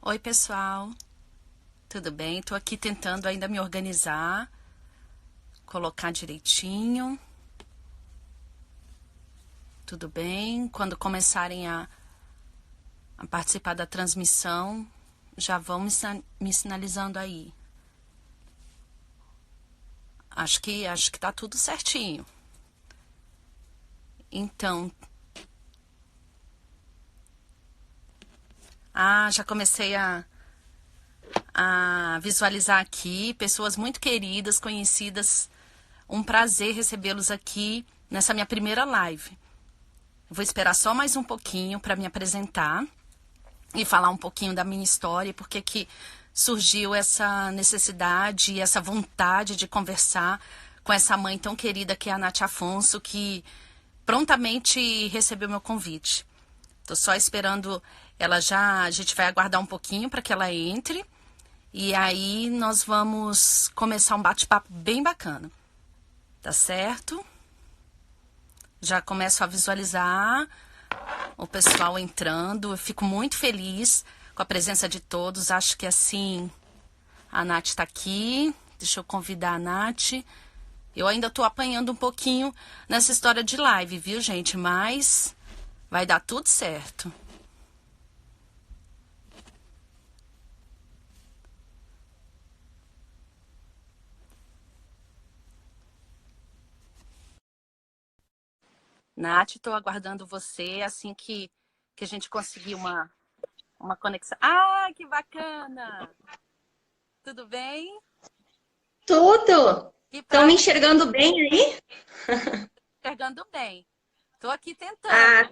Oi, pessoal, tudo bem? Tô aqui tentando ainda me organizar, colocar direitinho. Tudo bem? Quando começarem a participar da transmissão, já vão me sinalizando aí. Acho que tá tudo certinho. Então, já comecei a visualizar aqui pessoas muito queridas, conhecidas. Um prazer recebê-los aqui nessa minha primeira live. Vou esperar só mais um pouquinho para me apresentar e falar um pouquinho da minha história, porque que surgiu essa necessidade e essa vontade de conversar com essa mãe tão querida que é a Nath Afonso, que prontamente recebeu meu convite. Tô só esperando ela já, a gente vai aguardar um pouquinho para que ela entre e aí nós vamos começar um bate-papo bem bacana. Tá certo? Já começo a visualizar o pessoal entrando. Eu fico muito feliz com a presença de todos. Acho que assim, a Nath tá aqui. Deixa eu convidar a Nath. Eu ainda tô apanhando um pouquinho nessa história de live, viu, gente? Mas vai dar tudo certo. Nath, tô aguardando você assim que a gente conseguir uma conexão. Ah, que bacana! Tudo bem? Tudo! Que Estão me prazer, enxergando bem aí? enxergando bem. Tô aqui tentando. Ah,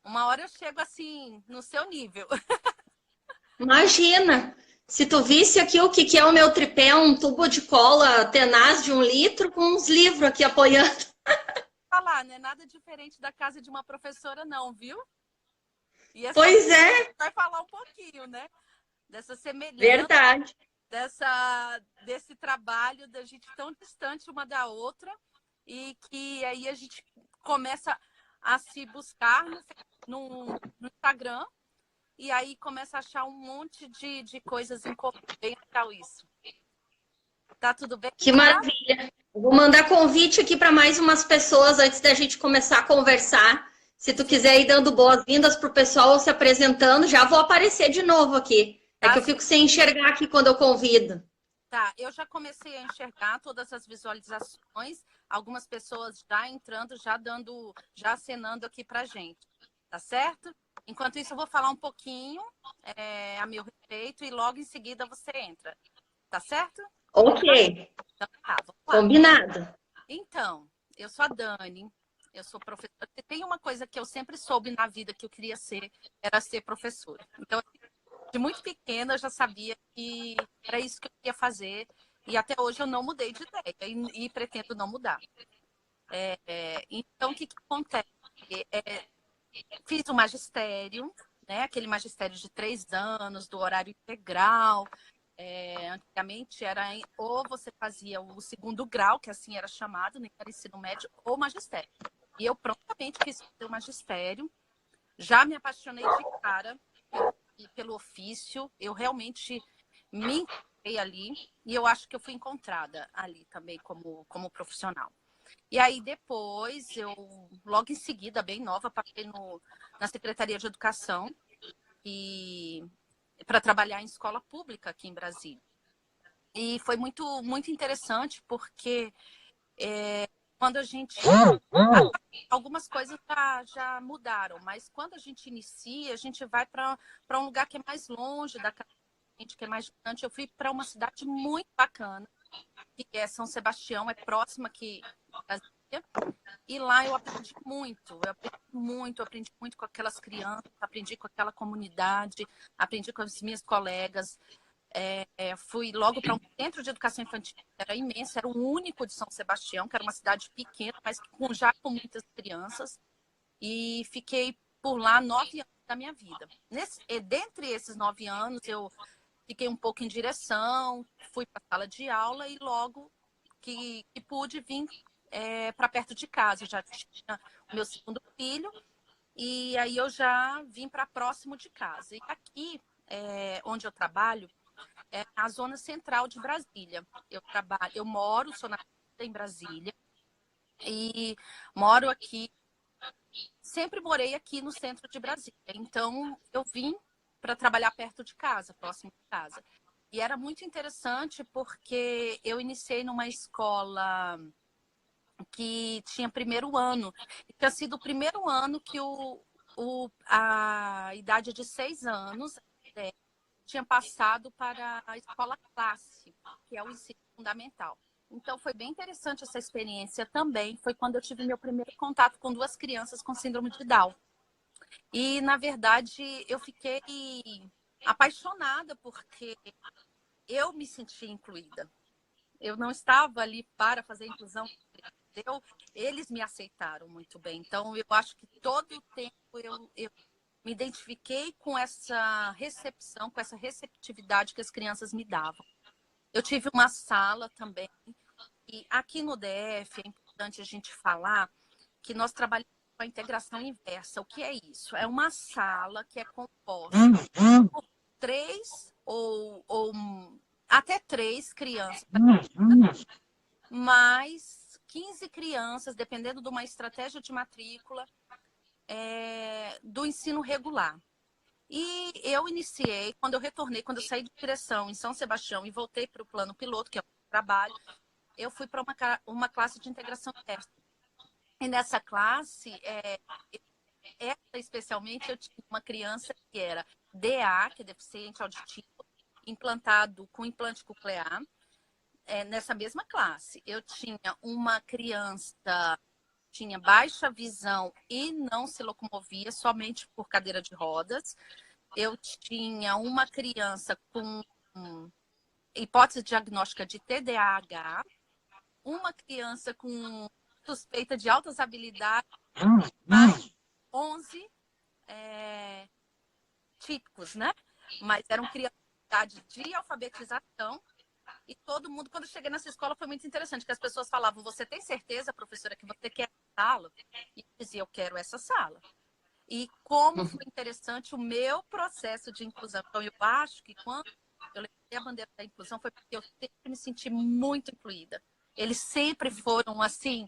Uma hora eu chego assim, no seu nível. imagina! Se tu visse aqui o que que é o meu tripé, um tubo de cola tenaz de 1 litro com uns livros aqui apoiando. Falar, não é nada diferente da casa de uma professora, não, viu? E é sobre Pois isso que a é, gente vai falar um pouquinho, né? Dessa semelhança, verdade. desse trabalho da gente tão distante uma da outra e que aí a gente começa a se buscar no Instagram e aí começa a achar um monte de coisas em comum. Bem legal isso. Tá tudo bem Que já? maravilha! Eu vou mandar convite aqui para mais umas pessoas antes da gente começar a conversar. Se tu Sim, quiser ir dando boas-vindas pro pessoal se apresentando, já vou aparecer de novo aqui. É que tá eu fico certo. sem enxergar aqui quando eu convido. Tá, eu já comecei a enxergar todas as visualizações, algumas pessoas já entrando, já dando, já acenando aqui pra gente, tá certo? Enquanto isso, eu vou falar um pouquinho a meu respeito e logo em seguida você entra, tá certo? Ok, Combinado? Então tá, vamos lá. combinado. Então, eu sou a Dani, eu sou professora. Tem uma coisa que eu sempre soube na vida que eu queria ser, era ser professora. Então, de muito pequena eu já sabia que era isso que eu queria fazer e até hoje eu não mudei de ideia e pretendo não mudar. Então, o que, que acontece? É, fiz o magistério, né? Aquele magistério de 3 anos, do horário integral. Antigamente era ou você fazia o segundo grau, que assim era chamado, nem era ensino médio, ou magistério. E eu prontamente quis fazer o magistério. Já me apaixonei de cara pelo ofício. Eu realmente me encontrei ali e eu acho que eu fui encontrada ali também como profissional. E aí depois, eu logo em seguida, bem nova, passei na Secretaria de Educação e para trabalhar em escola pública aqui em Brasília. E foi muito interessante porque quando a gente algumas coisas já mudaram, mas quando a gente inicia, a gente vai para um lugar que é mais longe da casa da gente, que é mais distante. Eu fui para uma cidade muito bacana, que é São Sebastião, é próxima aqui de Brasília, e lá eu aprendi muito com aquelas crianças, aprendi com aquela comunidade, aprendi com as minhas colegas. Fui logo para um centro de educação infantil, era imenso, era o único de São Sebastião, que era uma cidade pequena, mas já com muitas crianças, e fiquei por lá 9 anos da minha vida. Dentre esses 9 anos, eu fiquei um pouco em direção, fui para a sala de aula e logo que pude vir para perto de casa. Eu já tinha o meu segundo filho e aí eu já vim para próximo de casa. E aqui onde eu trabalho é a zona central de Brasília. Eu moro, sou nascida em Brasília e moro aqui, sempre morei aqui no centro de Brasília. Então, eu vim para trabalhar perto de casa, próximo de casa. E era muito interessante porque eu iniciei numa escola que tinha primeiro ano. E tinha sido o primeiro ano que a idade de 6 anos tinha passado para a escola classe, que é o ensino fundamental. Então, foi bem interessante essa experiência também. Foi quando eu tive meu primeiro contato com 2 crianças com síndrome de Down. E, na verdade, eu fiquei apaixonada porque eu me senti incluída. Eu não estava ali para fazer inclusão. Eles me aceitaram muito bem. Então, eu acho que todo o tempo eu me identifiquei com essa recepção, com essa receptividade que as crianças me davam. Eu tive uma sala também, e aqui no DF é importante a gente falar que nós trabalhamos com a integração inversa. O que é isso? É uma sala que é composta por 3 ou até 3 crianças, mais 15 crianças, dependendo de uma estratégia de matrícula do ensino regular. E eu iniciei, quando eu retornei, quando eu saí de direção em São Sebastião e voltei para o plano piloto, que é o trabalho, eu fui para uma classe de integração inversa. E nessa classe, especialmente, eu tinha uma criança que era DA, que é deficiente auditivo, implantado com implante coclear. Nessa mesma classe, eu tinha uma criança tinha baixa visão e não se locomovia somente por cadeira de rodas. Eu tinha uma criança com hipótese diagnóstica de TDAH, uma criança com suspeita de altas habilidades, mais 11 típicos, né? Mas eram crianças de alfabetização. E todo mundo, quando eu cheguei nessa escola, foi muito interessante, que as pessoas falavam, você tem certeza, professora, que você quer essa sala? E eu dizia, eu quero essa sala. E como foi interessante o meu processo de inclusão. Então, eu acho que quando eu levantei a bandeira da inclusão, foi porque eu sempre me senti muito incluída. Eles sempre foram assim,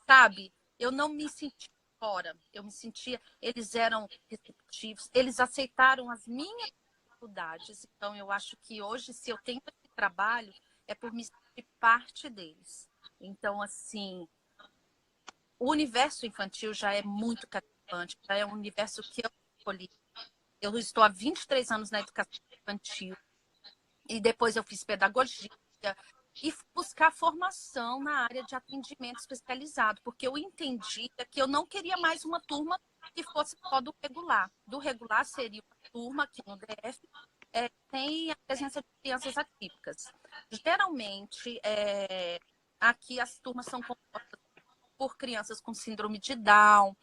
sabe? Eu não me senti fora. Eu me sentia... Eles eram receptivos, eles aceitaram as minhas dificuldades. Então, eu acho que hoje, se eu tenho esse trabalho, é por me sentir parte deles. Então, assim, o universo infantil já é muito cativante, já é um universo que eu escolhi. Eu estou há 23 anos na educação infantil e depois eu fiz pedagogia e fui buscar formação na área de atendimento especializado, porque eu entendia que eu não queria mais uma turma que fosse só do regular. Do regular seria uma turma aqui no DF tem a presença de crianças atípicas. Geralmente, aqui as turmas são compostas por crianças com síndrome de Down,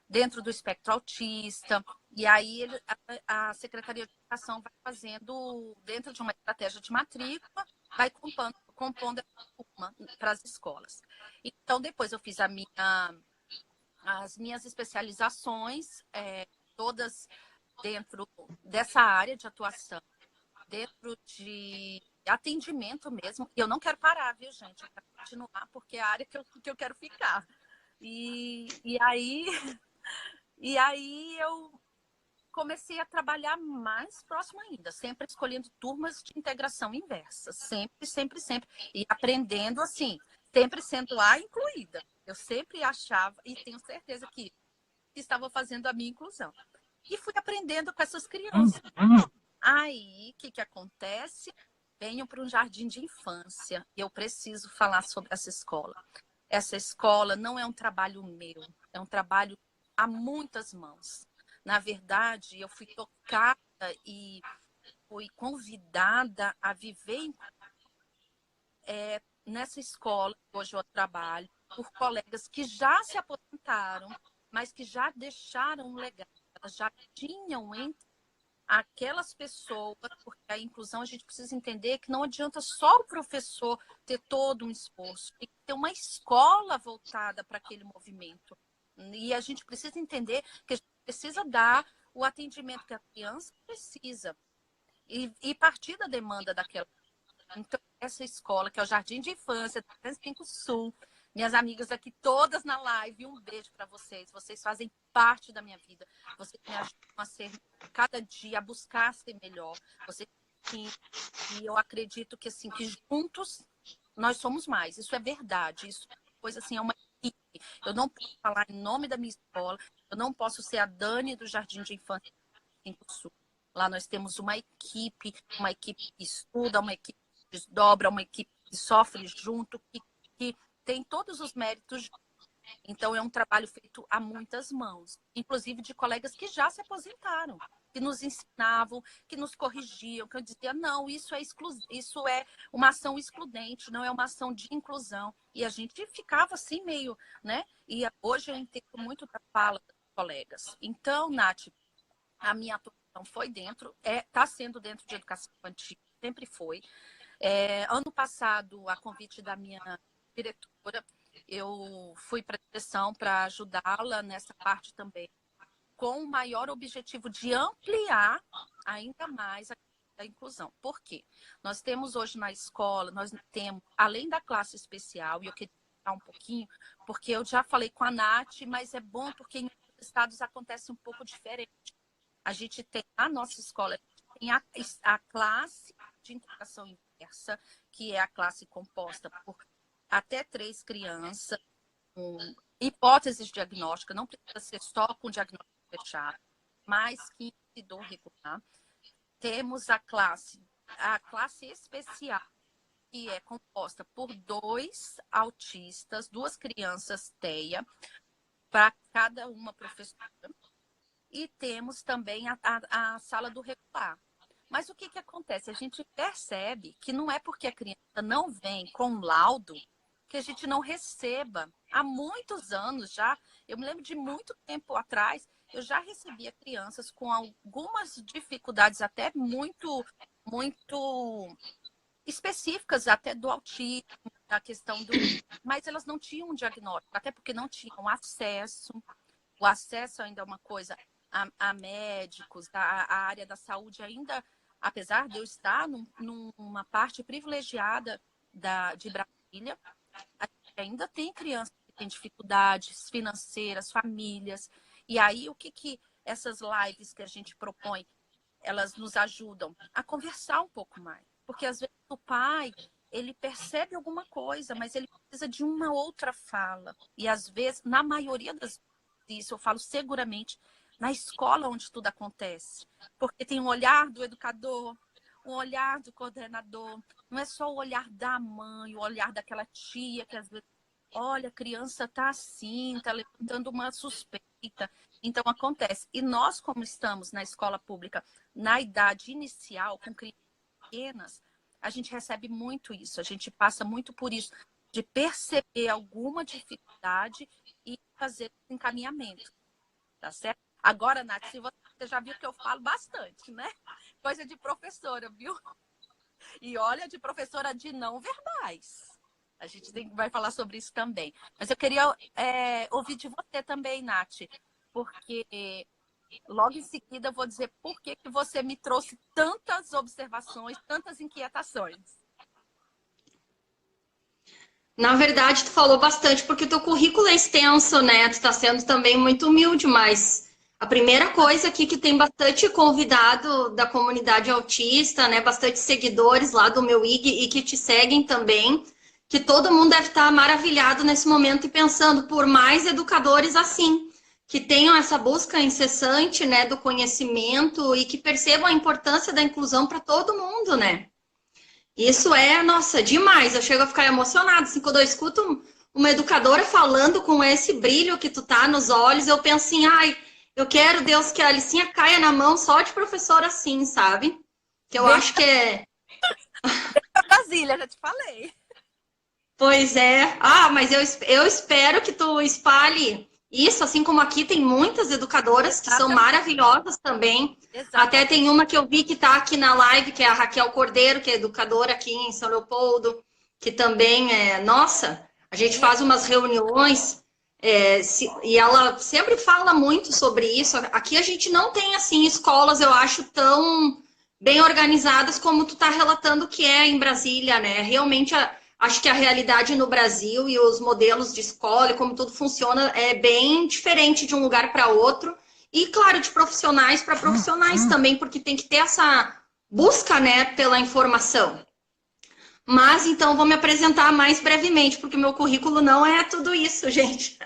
dentro do espectro autista, e aí a Secretaria de Educação vai fazendo, dentro de uma estratégia de matrícula, vai compondo a turma para as escolas. Então, depois eu fiz as minhas especializações, todas dentro dessa área de atuação, dentro de atendimento mesmo. E eu não quero parar, viu, gente? Eu quero continuar, porque é a área que eu quero ficar. E aí eu comecei a trabalhar mais próximo ainda, sempre escolhendo turmas de integração inversa, sempre, sempre, sempre. E aprendendo assim, sempre sendo a incluída. Eu sempre achava, e tenho certeza que estava fazendo a minha inclusão. E fui aprendendo com essas crianças. Aí, o que acontece? Venho para um jardim de infância. Eu preciso falar sobre essa escola. Essa escola não é um trabalho meu, é um trabalho a muitas mãos. Na verdade, eu fui tocada e fui convidada a viver nessa escola que hoje eu trabalho, por colegas que já se aposentaram, mas que já deixaram um legado. Elas já tinham entre aquelas pessoas, porque a inclusão a gente precisa entender que não adianta só o professor ter todo um esforço, tem que ter uma escola voltada para aquele movimento. E a gente precisa entender que a gente precisa dar o atendimento que a criança precisa. e partir da demanda daquela. Então, essa escola, que é o Jardim de Infância, 305 Sul, minhas amigas aqui todas na live, um beijo para vocês. Vocês fazem parte da minha vida. Vocês me ajudam a ser, cada dia, a buscar ser melhor. Vocês, e eu acredito que, assim, que juntos nós somos mais. Isso é verdade. Isso é coisa assim, é uma equipe. Eu não posso falar em nome da minha escola. Eu não posso ser a Dani do Jardim de Infância 305 Sul. Lá nós temos uma equipe que estuda, uma equipe que desdobra, uma equipe que sofre junto, que tem todos os méritos. Então, é um trabalho feito a muitas mãos, inclusive de colegas que já se aposentaram, que nos ensinavam, que nos corrigiam, que eu dizia, não, isso é uma ação excludente, não é uma ação de inclusão. E a gente ficava assim meio, né? E hoje eu entendo muito da fala dos colegas. Então, Nath, a minha atuação foi está sendo dentro de educação infantil, sempre foi. Ano passado, a convite da minha diretora, eu fui para a direção para ajudá-la nessa parte também, com o maior objetivo de ampliar ainda mais a inclusão. Por quê? Nós temos hoje na escola, nós temos, além da classe especial, e eu queria falar um pouquinho, porque eu já falei com a Nath, mas é bom porque em outros estados acontece um pouco diferente. A gente tem, a nossa escola, tem a classe de integração inversa, que é a classe composta por até 3 crianças, com hipóteses diagnósticas, não precisa ser só com diagnóstico fechado, mais 15 do regular. Temos a classe especial, que é composta por 2 autistas, 2 crianças TEA, para cada uma professora. E temos também a sala do regular. Mas o que acontece? A gente percebe que não é porque a criança não vem com laudo que a gente não receba. Há muitos anos já, eu me lembro de muito tempo atrás, eu já recebia crianças com algumas dificuldades até muito específicas, até do autismo, da questão do... Mas elas não tinham um diagnóstico, até porque não tinham acesso. O acesso ainda é uma coisa a médicos, a área da saúde ainda, apesar de eu estar numa parte privilegiada de Brasília, ainda tem crianças que têm dificuldades financeiras, famílias. E aí, o que essas lives que a gente propõe, elas nos ajudam a conversar um pouco mais. Porque, às vezes, o pai, ele percebe alguma coisa, mas ele precisa de uma outra fala. E, às vezes, na maioria das vezes, isso eu falo seguramente, na escola onde tudo acontece. Porque tem um olhar do educador, um olhar do coordenador, não é só o olhar da mãe, o olhar daquela tia que às vezes, olha, a criança está assim, está levantando uma suspeita. Então, acontece. E nós, como estamos na escola pública, na idade inicial, com crianças pequenas, a gente recebe muito isso, a gente passa muito por isso, de perceber alguma dificuldade e fazer encaminhamento, tá certo? Agora, Nath, se você já viu que eu falo bastante, né? Coisa de professora, viu? E olha, de professora de não verbais. A gente vai falar sobre isso também. Mas eu queria ouvir de você também, Nath, porque logo em seguida eu vou dizer por que você me trouxe tantas observações, tantas inquietações. Na verdade, tu falou bastante, porque o teu currículo é extenso, né? Tu está sendo também muito humilde, mas a primeira coisa aqui que tem bastante convidado da comunidade autista, né? Bastante seguidores lá do meu IG e que te seguem também, que todo mundo deve estar maravilhado nesse momento e pensando por mais educadores assim, que tenham essa busca incessante, né, do conhecimento e que percebam a importância da inclusão para todo mundo, né? Isso é, nossa, demais. Eu chego a ficar emocionada, assim, quando eu escuto uma educadora falando com esse brilho que tu tá nos olhos, eu penso assim, ai, eu quero, Deus, que a Alicinha caia na mão só de professora assim, sabe? Que eu acho que é... Brasília, já te falei. Pois é. Ah, mas eu espero que tu espalhe isso, assim como aqui tem muitas educadoras que são maravilhosas também. Exatamente. Até tem uma que eu vi que está aqui na live, que é a Raquel Cordeiro, que é educadora aqui em São Leopoldo, que também é... Nossa, a gente faz umas reuniões e ela sempre fala muito sobre isso. Aqui a gente não tem, assim, escolas, eu acho, tão bem organizadas, como tu está relatando que é em Brasília, né? Realmente, acho que a realidade no Brasil e os modelos de escola e como tudo funciona é bem diferente de um lugar para outro. E, claro, de profissionais para profissionais também, porque tem que ter essa busca, né, pela informação. Mas, então, vou me apresentar mais brevemente, porque meu currículo não é tudo isso, gente.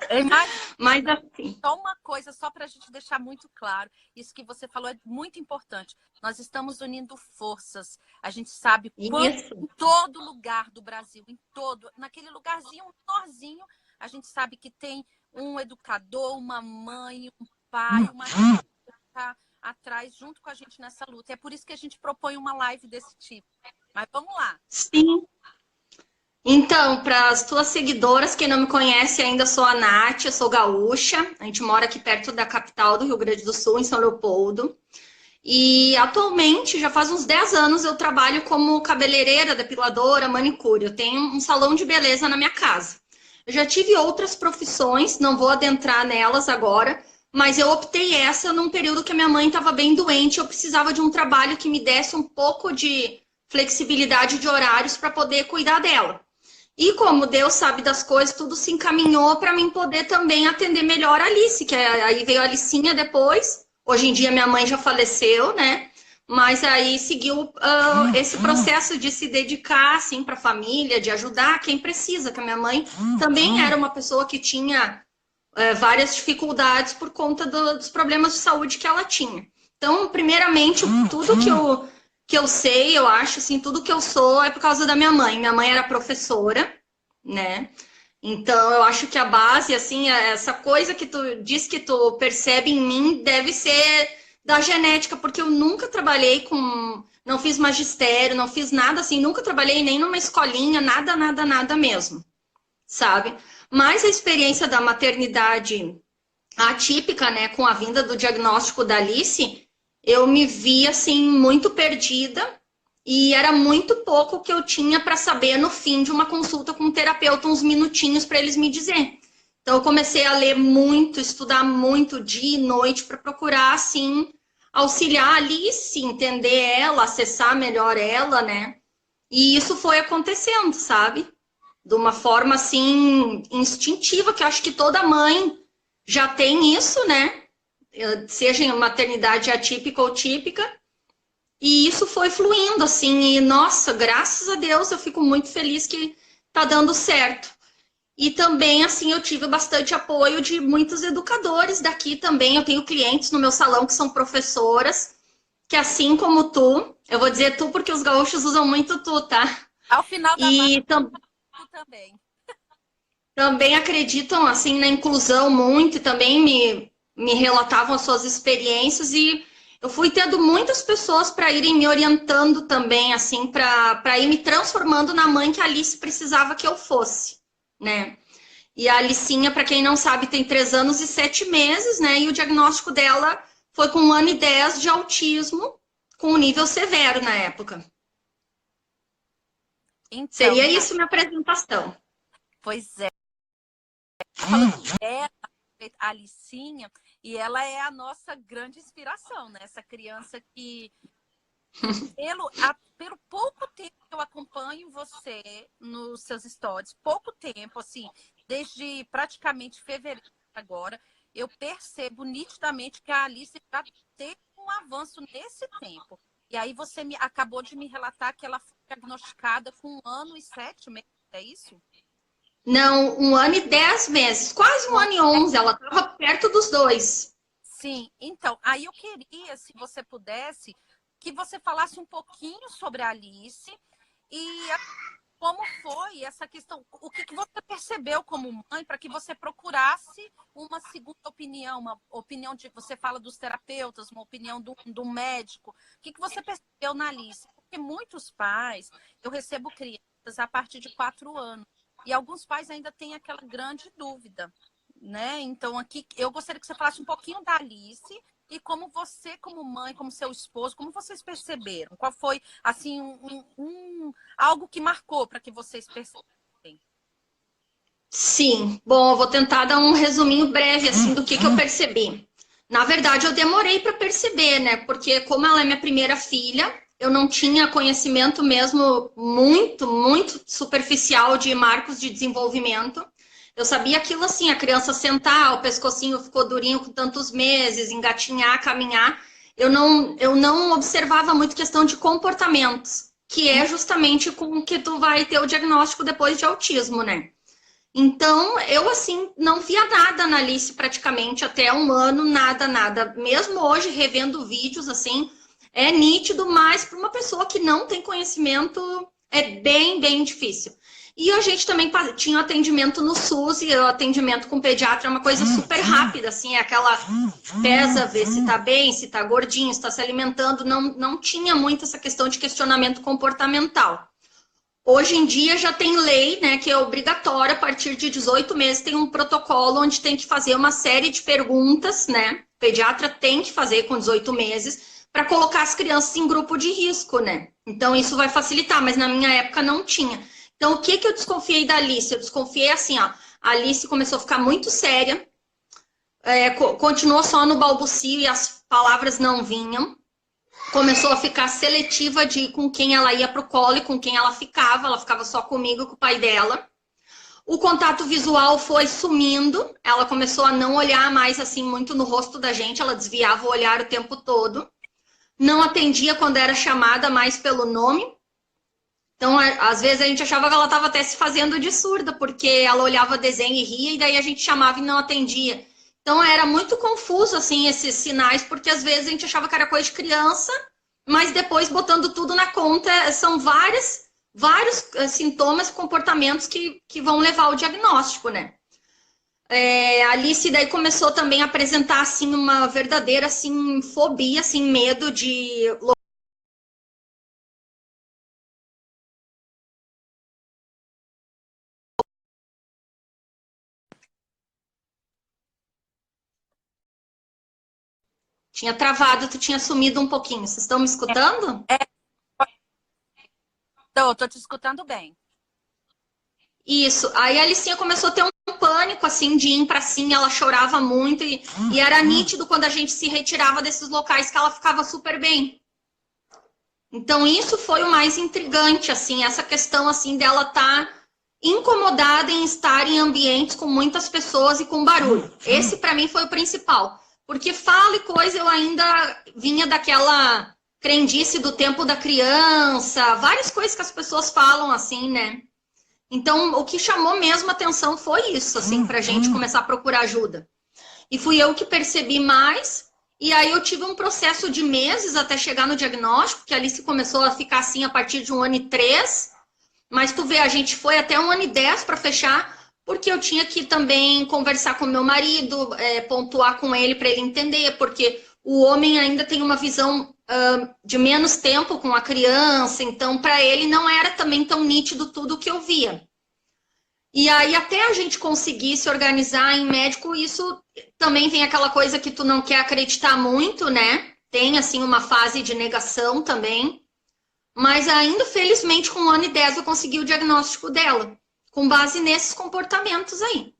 Mas, assim... Só uma coisa, só para a gente deixar muito claro, isso que você falou é muito importante. Nós estamos unindo forças. A gente sabe quanto em todo lugar do Brasil, em todo, naquele lugarzinho menorzinho, a gente sabe que tem um educador, uma mãe, um pai, uma tia que está atrás junto com a gente nessa luta. É por isso que a gente propõe uma live desse tipo. Mas vamos lá. Sim. Então, para as tuas seguidoras, quem não me conhece ainda, sou a Nath, eu sou gaúcha. A gente mora aqui perto da capital do Rio Grande do Sul, em São Leopoldo. E atualmente, já faz uns 10 anos, eu trabalho como cabeleireira, depiladora, manicure. Eu tenho um salão de beleza na minha casa. Eu já tive outras profissões, não vou adentrar nelas agora, mas eu optei essa num período que a minha mãe estava bem doente. Eu precisava de um trabalho que me desse um pouco de flexibilidade de horários para poder cuidar dela. E como Deus sabe das coisas, tudo se encaminhou para mim poder também atender melhor a Alice, que aí veio a Alicinha depois. Hoje em dia minha mãe já faleceu, né? Mas aí seguiu esse processo de se dedicar assim para a família, de ajudar quem precisa, que a minha mãe também era uma pessoa que tinha várias dificuldades por conta dos problemas de saúde que ela tinha. Então, primeiramente, tudo que eu sei, eu acho, assim, tudo que eu sou é por causa da minha mãe. Minha mãe era professora, né? Então, eu acho que a base, assim, essa coisa que tu diz que tu percebe em mim deve ser da genética, porque eu nunca trabalhei com... Não fiz magistério, não fiz nada assim, nunca trabalhei nem numa escolinha, nada, nada, nada mesmo, sabe? Mas a experiência da maternidade atípica, né, com a vinda do diagnóstico da Alice... Eu me vi, assim, muito perdida e era muito pouco que eu tinha para saber no fim de uma consulta com um terapeuta, uns minutinhos para eles me dizer. Então, eu comecei a ler muito, estudar muito dia e noite para procurar, assim, auxiliar a Alice, entender ela, acessar melhor ela, né? E isso foi acontecendo, sabe? De uma forma, assim, instintiva, que eu acho que toda mãe já tem isso, né? Seja em maternidade atípica ou típica, e isso foi fluindo, assim, e nossa, graças a Deus, eu fico muito feliz que tá dando certo. E também, assim, eu tive bastante apoio de muitos educadores daqui também, eu tenho clientes no meu salão que são professoras, que assim como tu, eu vou dizer tu porque os gaúchos usam muito tu, tá? Ao final da e também. Também acreditam, assim, na inclusão muito, e também me relatavam as suas experiências e eu fui tendo muitas pessoas para irem me orientando também, assim, para ir me transformando na mãe que a Alice precisava que eu fosse, né? E a Alicinha, para quem não sabe, tem 3 anos e 7 meses, né? E o diagnóstico dela foi com 1 ano e 10 de autismo, com um nível severo na época. Então, seria isso minha apresentação. Pois é. Falando dela, a Alicinha, e ela é a nossa grande inspiração, né? Essa criança que, pelo pouco tempo que eu acompanho você nos seus stories, pouco tempo, assim, desde praticamente fevereiro agora, eu percebo nitidamente que a Alice já teve um avanço nesse tempo. E aí você acabou de me relatar que ela foi diagnosticada com 1 ano e 7 meses, é isso? Não, 1 ano e 10 meses, quase 1 ano e 11, ela estava perto dos 2. Sim, então, aí eu queria, se você pudesse, que você falasse um pouquinho sobre a Alice e como foi essa questão, o que você percebeu como mãe para que você procurasse uma segunda opinião, uma opinião de, você fala dos terapeutas, uma opinião do médico, o que você percebeu na Alice? Porque muitos pais, eu recebo crianças a partir de 4 anos, e alguns pais ainda têm aquela grande dúvida, né? Então, aqui eu gostaria que você falasse um pouquinho da Alice e como você, como mãe, como seu esposo, como vocês perceberam? Qual foi, assim, algo que marcou para que vocês percebessem? Sim. Bom, eu vou tentar dar um resuminho breve, assim, do que eu percebi. Na verdade, eu demorei para perceber, né? Porque como ela é minha primeira filha, eu não tinha conhecimento mesmo muito superficial de marcos de desenvolvimento. Eu sabia aquilo assim, a criança sentar, o pescocinho ficou durinho com tantos meses, engatinhar, caminhar. Eu não observava muito questão de comportamentos, que é justamente com que tu vai ter o diagnóstico depois de autismo, né? Então, eu, assim, não via nada na Alice praticamente até um ano, nada. Mesmo hoje, revendo vídeos, assim, é nítido, mas para uma pessoa que não tem conhecimento, é bem difícil. E a gente também tinha atendimento no SUS, e o atendimento com pediatra é uma coisa super rápida, assim, é aquela pesa, vê se tá bem, se tá gordinho, se tá se alimentando, não tinha muito essa questão de questionamento comportamental. Hoje em dia já tem lei, né, que é obrigatória, a partir de 18 meses tem um protocolo onde tem que fazer uma série de perguntas, né? O pediatra tem que fazer com 18 meses para colocar as crianças em grupo de risco, né? Então isso vai facilitar, mas na minha época não tinha. Então o que eu desconfiei da Alice? Eu desconfiei assim, ó, a Alice começou a ficar muito séria, continuou só no balbucio e as palavras não vinham. Começou a ficar seletiva de com quem ela ia pro colo e com quem ela ficava só comigo e com o pai dela. O contato visual foi sumindo, ela começou a não olhar mais assim muito no rosto da gente, ela desviava o olhar o tempo todo. Não atendia quando era chamada mais pelo nome. Então, às vezes a gente achava que ela estava até se fazendo de surda, porque ela olhava desenho e ria, e daí a gente chamava e não atendia. Então, era muito confuso, assim, esses sinais, porque às vezes a gente achava que era coisa de criança, mas depois, botando tudo na conta, são vários sintomas, comportamentos que vão levar ao diagnóstico, né? A Alice daí começou também a apresentar, assim, uma verdadeira, assim, fobia, assim, medo de... Tinha travado, tu tinha sumido um pouquinho. Vocês estão me escutando? Tô te escutando bem. Isso. Aí a Alicinha começou a ter um pânico, assim, de ir pra cima, ela chorava muito e era nítido quando a gente se retirava desses locais que ela ficava super bem. Então isso foi o mais intrigante, assim, essa questão, assim, dela estar incomodada em estar em ambientes com muitas pessoas e com barulho. Esse para mim foi o principal. Porque fala e coisa, eu ainda vinha daquela crendice do tempo da criança, várias coisas que as pessoas falam assim, né? Então, o que chamou mesmo a atenção foi isso, assim, pra gente começar a procurar ajuda. E fui eu que percebi mais, e aí eu tive um processo de meses até chegar no diagnóstico, que a Alice começou a ficar assim a partir de 1 ano e 3, mas tu vê, a gente foi até 1 ano e 10 para fechar, porque eu tinha que também conversar com meu marido, pontuar com ele para ele entender, porque o homem ainda tem uma visão de menos tempo com a criança, então para ele não era também tão nítido tudo o que eu via. E aí até a gente conseguir se organizar em médico, isso também tem aquela coisa que tu não quer acreditar muito, né? Tem assim uma fase de negação também. Mas ainda, felizmente, com 1 ano e 10 eu consegui o diagnóstico dela, com base nesses comportamentos aí.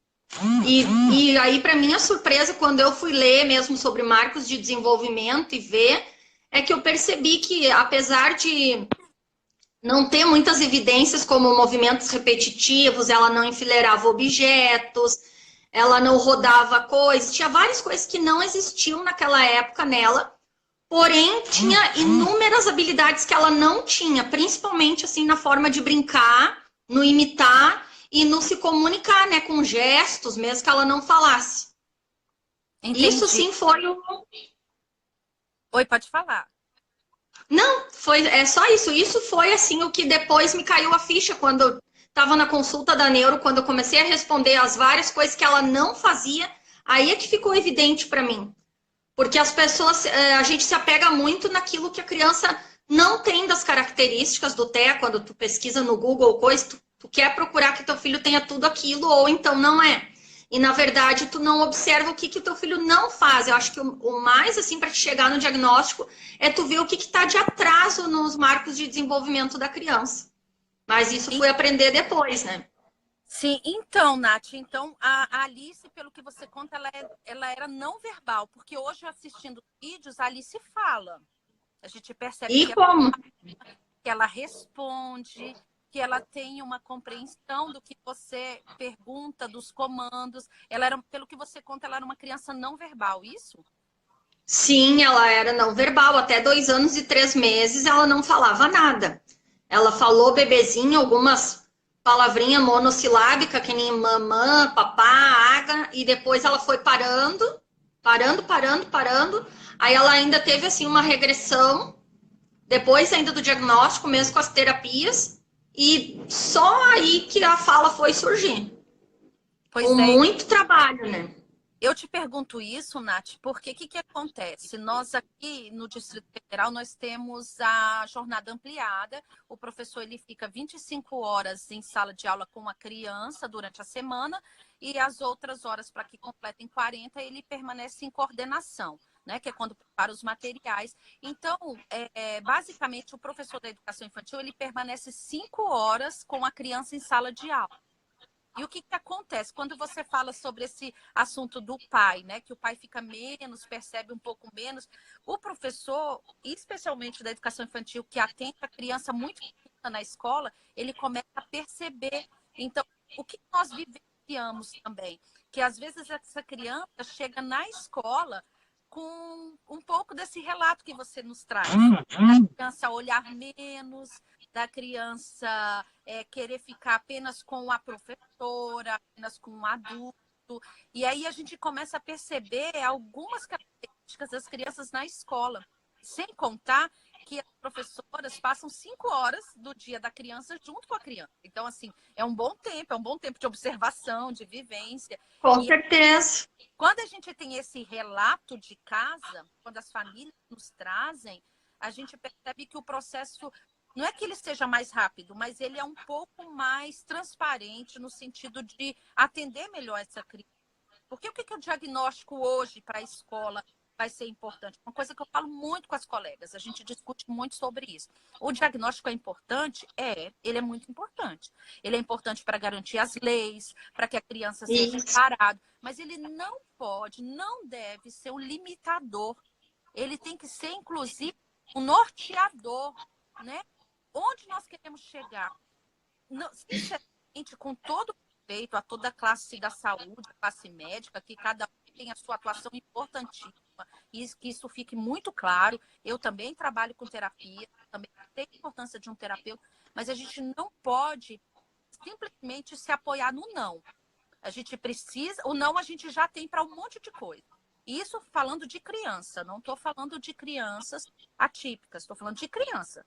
E aí, para minha surpresa, quando eu fui ler mesmo sobre marcos de desenvolvimento e ver, é que eu percebi que, apesar de não ter muitas evidências como movimentos repetitivos, ela não enfileirava objetos, ela não rodava coisas, tinha várias coisas que não existiam naquela época nela, porém tinha inúmeras habilidades que ela não tinha, principalmente assim na forma de brincar, no imitar e no se comunicar, né, com gestos, mesmo que ela não falasse. Entendi. Isso sim foi o... Oi, pode falar. Não, é só isso. Isso foi assim o que depois me caiu a ficha quando eu estava na consulta da neuro, quando eu comecei a responder as várias coisas que ela não fazia, aí é que ficou evidente para mim. Porque as pessoas, a gente se apega muito naquilo que a criança não tem das características do TEA, quando tu pesquisa no Google ou coisa, tu quer procurar que teu filho tenha tudo aquilo, ou então não é. E, na verdade, tu não observa o que o teu filho não faz. Eu acho que o mais, assim, para te chegar no diagnóstico é tu ver o que está de atraso nos marcos de desenvolvimento da criança. Mas isso fui aprender depois, né? Sim, então, Nath, então a Alice, pelo que você conta, ela era não verbal, porque hoje assistindo vídeos, a Alice fala. A gente percebe E como? que ela responde, que ela tem uma compreensão do que você pergunta, dos comandos. Ela era, pelo que você conta, ela era uma criança não verbal, isso? Sim, ela era não verbal. Até 2 anos e 3 meses ela não falava nada. Ela falou bebezinho, algumas palavrinhas monossilábicas, que nem mamã, papá, água, e depois ela foi parando. Aí ela ainda teve assim uma regressão, depois ainda do diagnóstico, mesmo com as terapias, e só aí que a fala foi surgir. Com Pois é, muito trabalho, né? eu te pergunto isso, Nath, porque o que, que acontece? Nós aqui no Distrito Federal, nós temos a jornada ampliada. O professor ele fica 25 horas em sala de aula com a criança durante a semana e as outras horas, para que completem 40, ele permanece em coordenação, né? Que é quando prepara os materiais. Então, basicamente, o professor da educação infantil ele permanece 5 horas com a criança em sala de aula. E o que, que acontece quando você fala sobre esse assunto do pai, né? Que o pai fica menos, percebe um pouco menos. O professor, especialmente da educação infantil, que atende a criança muito pequena na escola, ele começa a perceber. Então, o que nós vivenciamos também? Que às vezes essa criança chega na escola com um pouco desse relato que você nos traz. A criança olhar menos, da criança querer ficar apenas com a professora, apenas com um adulto. E aí a gente começa a perceber algumas características das crianças na escola. Sem contar que as professoras passam 5 horas do dia da criança junto com a criança. Então, assim, é um bom tempo de observação, de vivência. Com E certeza. quando a gente tem esse relato de casa, quando as famílias nos trazem, a gente percebe que o processo não é que ele seja mais rápido, mas ele é um pouco mais transparente no sentido de atender melhor essa criança. Porque o que é o diagnóstico hoje para a escola vai ser importante? Uma coisa que eu falo muito com as colegas, a gente discute muito sobre isso. O diagnóstico é importante? Ele é muito importante. Ele é importante para garantir as leis, para que a criança seja Isso. parada, mas ele não pode, não deve ser um limitador. Ele tem que ser, inclusive, um norteador, né? Onde nós queremos chegar? Não, sinceramente, com todo respeito a toda a classe da saúde, a classe médica, que cada um tem a sua atuação importantíssima, e que isso fique muito claro. Eu também trabalho com terapia, também sei a importância de um terapeuta, mas a gente não pode simplesmente se apoiar no não. A gente precisa, o não a gente já tem para um monte de coisa. Isso falando de criança, não estou falando de crianças atípicas, estou falando de criança.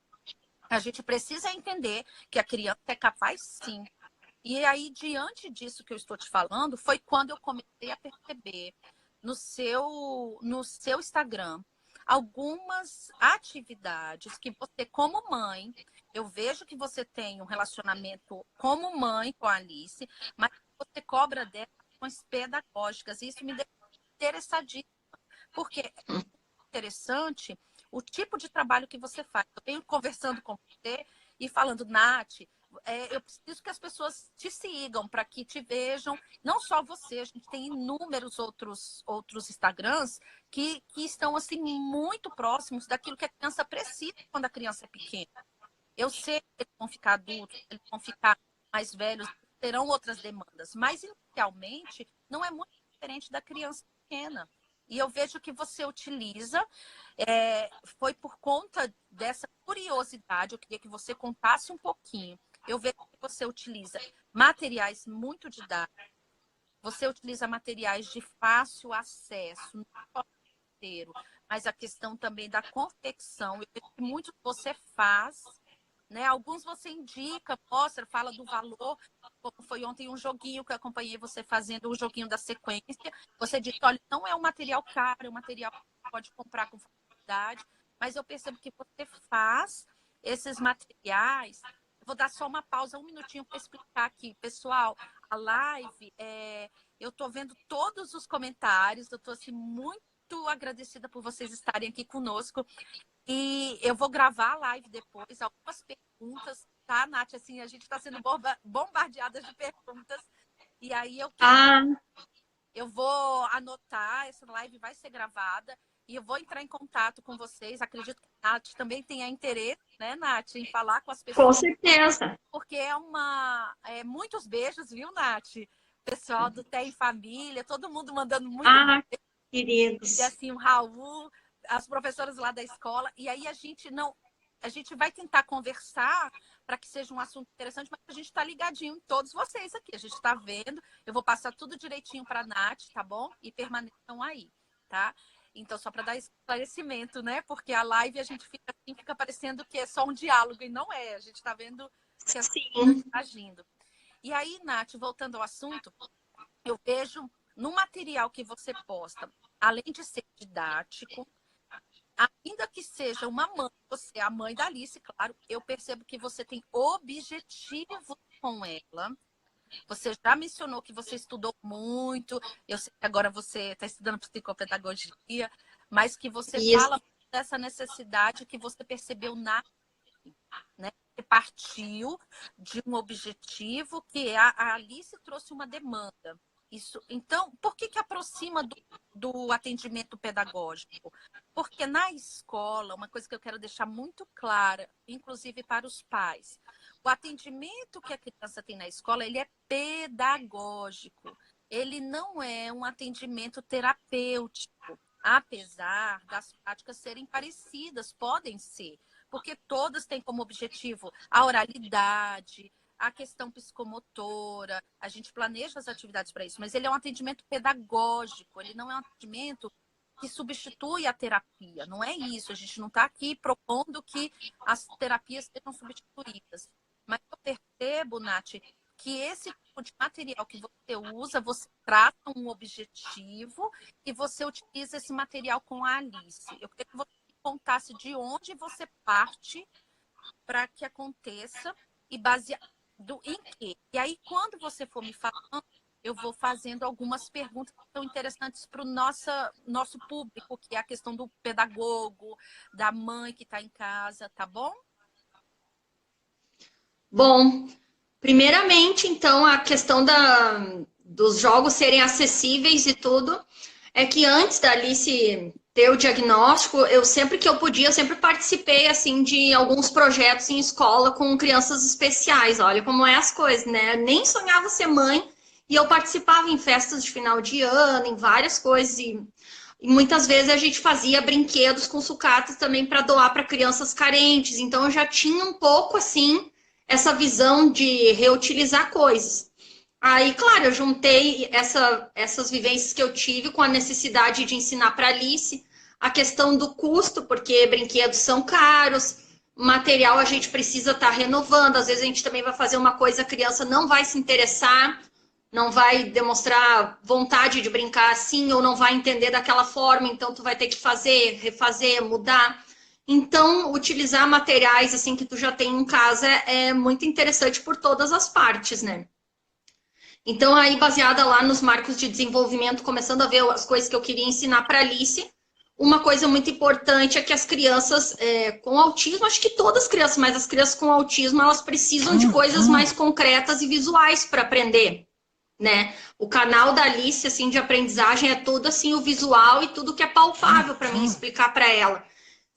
A gente precisa entender que a criança é capaz, sim. E aí, diante disso que eu estou te falando, foi quando eu comecei a perceber no seu Instagram algumas atividades que você, como mãe, eu vejo que você tem um relacionamento como mãe com a Alice, mas você cobra dela ações pedagógicas. E isso me deixa interessadíssima, porque é interessante o tipo de trabalho que você faz. Eu venho conversando com você e falando, Nath, eu preciso que as pessoas te sigam para que te vejam. Não só você, a gente tem inúmeros outros Instagrams que estão assim muito próximos daquilo que a criança precisa quando a criança é pequena. Eu sei que eles vão ficar adultos, eles vão ficar mais velhos, terão outras demandas, mas inicialmente não é muito diferente da criança pequena. E eu vejo que você utiliza, foi por conta dessa curiosidade, eu queria que você contasse um pouquinho. Eu vejo que você utiliza materiais muito didáticos, você utiliza materiais de fácil acesso, não só o roteiro, mas a questão também da confecção. Eu vejo que muito você faz, né? Alguns você indica, mostra, fala do valor, como foi ontem um joguinho que eu acompanhei você fazendo, o joguinho da sequência. Você disse, olha, não é um material caro, é um material que você pode comprar com facilidade, mas eu percebo que você faz esses materiais. Eu vou dar só uma pausa, um minutinho para explicar aqui. Pessoal, a live, eu estou vendo todos os comentários, eu estou assim, muito agradecida por vocês estarem aqui conosco. E eu vou gravar a live depois, algumas perguntas tá, Nath? Assim, a gente está sendo bombardeada de perguntas. E aí eu vou anotar, essa live vai ser gravada e eu vou entrar em contato com vocês. Acredito que a Nath também tenha interesse, né, Nath, em falar com as Com pessoas. certeza. Porque muitos beijos, viu, Nath? Pessoal do Té em Família, todo mundo mandando muito beijo. Queridos. E assim, o Raul, as professoras lá da escola. E aí a gente vai tentar conversar para que seja um assunto interessante, mas a gente está ligadinho em todos vocês aqui. A gente está vendo. Eu vou passar tudo direitinho para a Nath, tá bom? E permaneçam aí, tá? Então, só para dar esclarecimento, né? Porque a live a gente fica parecendo que é só um diálogo, e não é. A gente está vendo que as pessoas estão agindo. E aí, Nath, voltando ao assunto, eu vejo no material que você posta, além de ser didático, ainda que seja uma mãe, você é a mãe da Alice, claro, eu percebo que você tem objetivos com ela. Você já mencionou que você estudou muito, eu sei que agora você está estudando psicopedagogia, mas que você fala dessa necessidade que você percebeu né? Você partiu de um objetivo que a Alice trouxe uma demanda. Isso, então, por que aproxima do atendimento pedagógico? Porque na escola, uma coisa que eu quero deixar muito clara, inclusive para os pais, o atendimento que a criança tem na escola, ele é pedagógico. Ele não é um atendimento terapêutico, apesar das práticas serem parecidas, podem ser, porque todas têm como objetivo a oralidade, a questão psicomotora, a gente planeja as atividades para isso, mas ele é um atendimento pedagógico, ele não é um atendimento que substitui a terapia, não é isso, a gente não está aqui propondo que as terapias sejam substituídas, mas eu percebo, Nath, que esse tipo de material que você usa, você trata um objetivo e você utiliza esse material com a Alice. Eu queria que você contasse de onde você parte para que aconteça e baseado em quê? E aí, quando você for me falando, eu vou fazendo algumas perguntas que são interessantes para o nosso público, que é a questão do pedagogo, da mãe que está em casa, tá bom? Bom, primeiramente, então, a questão dos jogos serem acessíveis e tudo, é que antes da Alice ter o diagnóstico, eu sempre que eu podia, eu sempre participei, assim, de alguns projetos em escola com crianças especiais. Olha como é as coisas, né? Eu nem sonhava ser mãe e eu participava em festas de final de ano, em várias coisas e muitas vezes a gente fazia brinquedos com sucatas também para doar para crianças carentes. Então eu já tinha um pouco, assim, essa visão de reutilizar coisas. Aí, claro, eu juntei essas vivências que eu tive com a necessidade de ensinar para a Alice a questão do custo, porque brinquedos são caros, material a gente precisa estar renovando, às vezes a gente também vai fazer uma coisa, a criança não vai se interessar, não vai demonstrar vontade de brincar assim, ou não vai entender daquela forma, então tu vai ter que fazer, refazer, mudar. Então, utilizar materiais assim que tu já tem em casa é muito interessante por todas as partes, né? Então, aí, baseada lá nos marcos de desenvolvimento, começando a ver as coisas que eu queria ensinar para a Alice, uma coisa muito importante é que as crianças com autismo, acho que todas as crianças, mas as crianças com autismo, elas precisam de coisas mais concretas e visuais para aprender, né? O canal da Alice, assim, de aprendizagem é tudo, assim, o visual e tudo que é palpável para mim explicar para ela.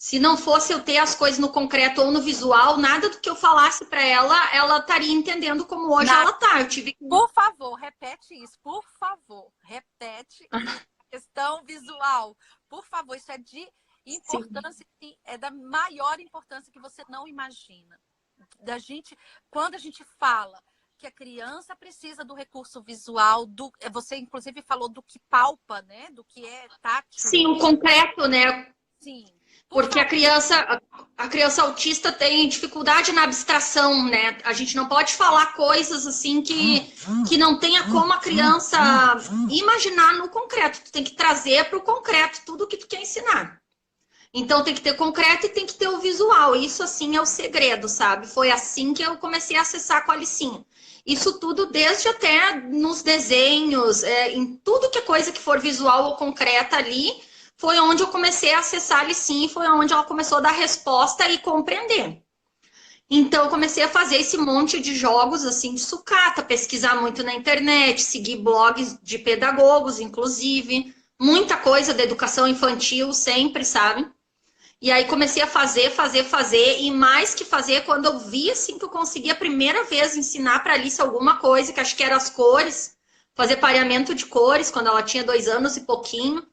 Se não fosse eu ter as coisas no concreto ou no visual, nada do que eu falasse para ela, ela estaria entendendo como hoje ela tá. Eu tive que... Por favor, repete isso. Por favor, repete a questão visual. Por favor, isso é de importância, sim, é da maior importância que você não imagina. Quando a gente fala que a criança precisa do recurso visual, você inclusive falou do que palpa, né? Do que é tátil. Sim, o concreto, né? Sim. Porque a criança autista tem dificuldade na abstração, né? A gente não pode falar coisas assim que não tenha como a criança imaginar no concreto. Tu tem que trazer para o concreto tudo o que tu quer ensinar. Então tem que ter concreto e tem que ter o visual. Isso assim é o segredo, sabe? Foi assim que eu comecei a acessar com a Alicinha. Isso tudo desde até nos desenhos, em tudo que é coisa que for visual ou concreta ali, foi onde eu comecei a acessar a Alicinha e foi onde ela começou a dar resposta e compreender. Então, eu comecei a fazer esse monte de jogos, assim, de sucata, pesquisar muito na internet, seguir blogs de pedagogos, inclusive, muita coisa da educação infantil sempre, sabe? E aí comecei a fazer, e mais que fazer, quando eu vi, assim, que eu consegui a primeira vez ensinar para Alice alguma coisa, que acho que era as cores, fazer pareamento de cores, quando ela tinha 2 anos e pouquinho.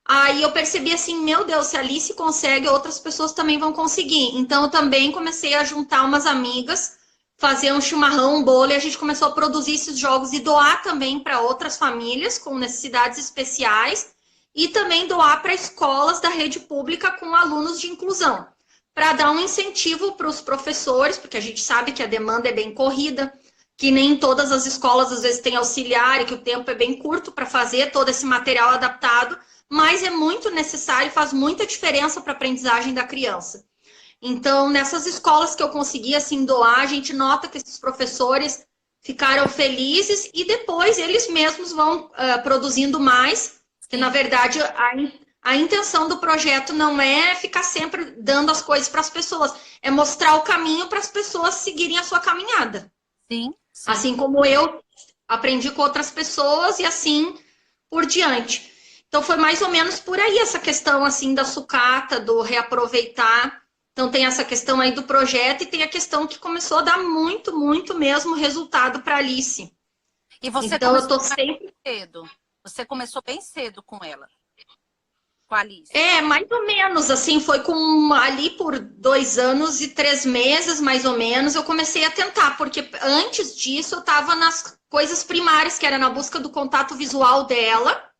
Aí eu percebi assim, meu Deus, se a Alice consegue, outras pessoas também vão conseguir. Então eu também comecei a juntar umas amigas, fazer um chimarrão, um bolo, e a gente começou a produzir esses jogos e doar também para outras famílias com necessidades especiais e também doar para escolas da rede pública com alunos de inclusão, para dar um incentivo para os professores, porque a gente sabe que a demanda é bem corrida, que nem todas as escolas às vezes têm auxiliar e que o tempo é bem curto para fazer todo esse material adaptado, mas é muito necessário e faz muita diferença para a aprendizagem da criança. Então, nessas escolas que eu consegui assim doar, a gente nota que esses professores ficaram felizes e depois eles mesmos vão produzindo mais, que na verdade a intenção do projeto não é ficar sempre dando as coisas para as pessoas, é mostrar o caminho para as pessoas seguirem a sua caminhada. Sim, sim. Assim como eu aprendi com outras pessoas e assim por diante. Então foi mais ou menos por aí essa questão assim da sucata, do reaproveitar. Então tem essa questão aí do projeto e tem a questão que começou a dar muito, muito mesmo resultado para Alice. E você então eu tô começou sempre cedo. Você começou bem cedo com ela, com a Alice. mais ou menos, assim, foi com ali por 2 anos e 3 meses, mais ou menos, eu comecei a tentar, porque antes disso eu estava nas coisas primárias, que era na busca do contato visual dela,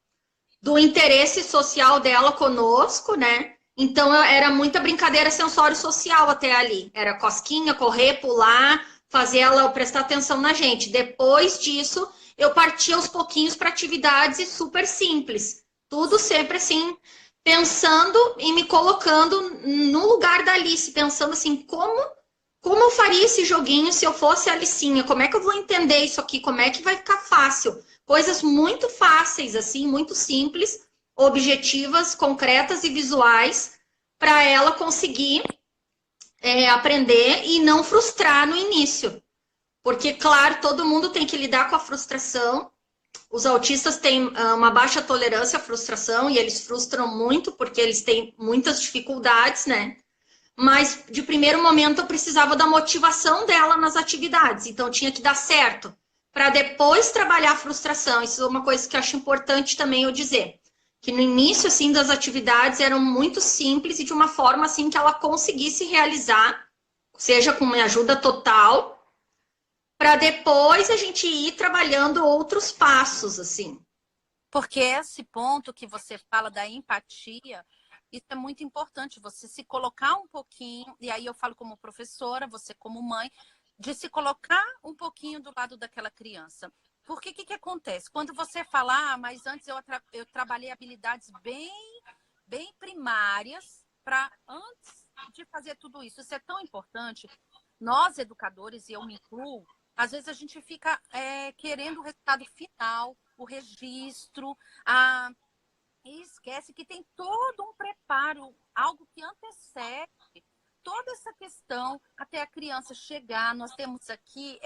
do interesse social dela conosco, né? Então era muita brincadeira sensório-social até ali. Era cosquinha, correr, pular, fazer ela prestar atenção na gente. Depois disso, eu parti aos pouquinhos para atividades super simples. Tudo sempre assim, pensando e me colocando no lugar da Alice, pensando assim, como eu faria esse joguinho se eu fosse a Alicinha? Como é que eu vou entender isso aqui? Como é que vai ficar fácil? Coisas muito fáceis, assim, muito simples, objetivas, concretas e visuais, para ela conseguir aprender e não frustrar no início. Porque, claro, todo mundo tem que lidar com a frustração. Os autistas têm uma baixa tolerância à frustração e eles frustram muito porque eles têm muitas dificuldades, né? Mas de primeiro momento eu precisava da motivação dela nas atividades, então tinha que dar certo, para depois trabalhar a frustração. Isso é uma coisa que eu acho importante também eu dizer, que no início assim das atividades eram muito simples e de uma forma assim que ela conseguisse realizar, seja com minha ajuda total, para depois a gente ir trabalhando outros passos assim. Porque esse ponto que você fala da empatia, isso é muito importante, você se colocar um pouquinho, e aí eu falo como professora, você como mãe, de se colocar um pouquinho do lado daquela criança. Porque o que acontece? Quando você fala, mas antes eu trabalhei habilidades bem primárias para antes de fazer tudo isso. Isso é tão importante. Nós, educadores, e eu me incluo, às vezes a gente fica querendo o resultado final, o registro, e esquece que tem todo um preparo, algo que antecede toda essa questão até a criança chegar. Nós temos aqui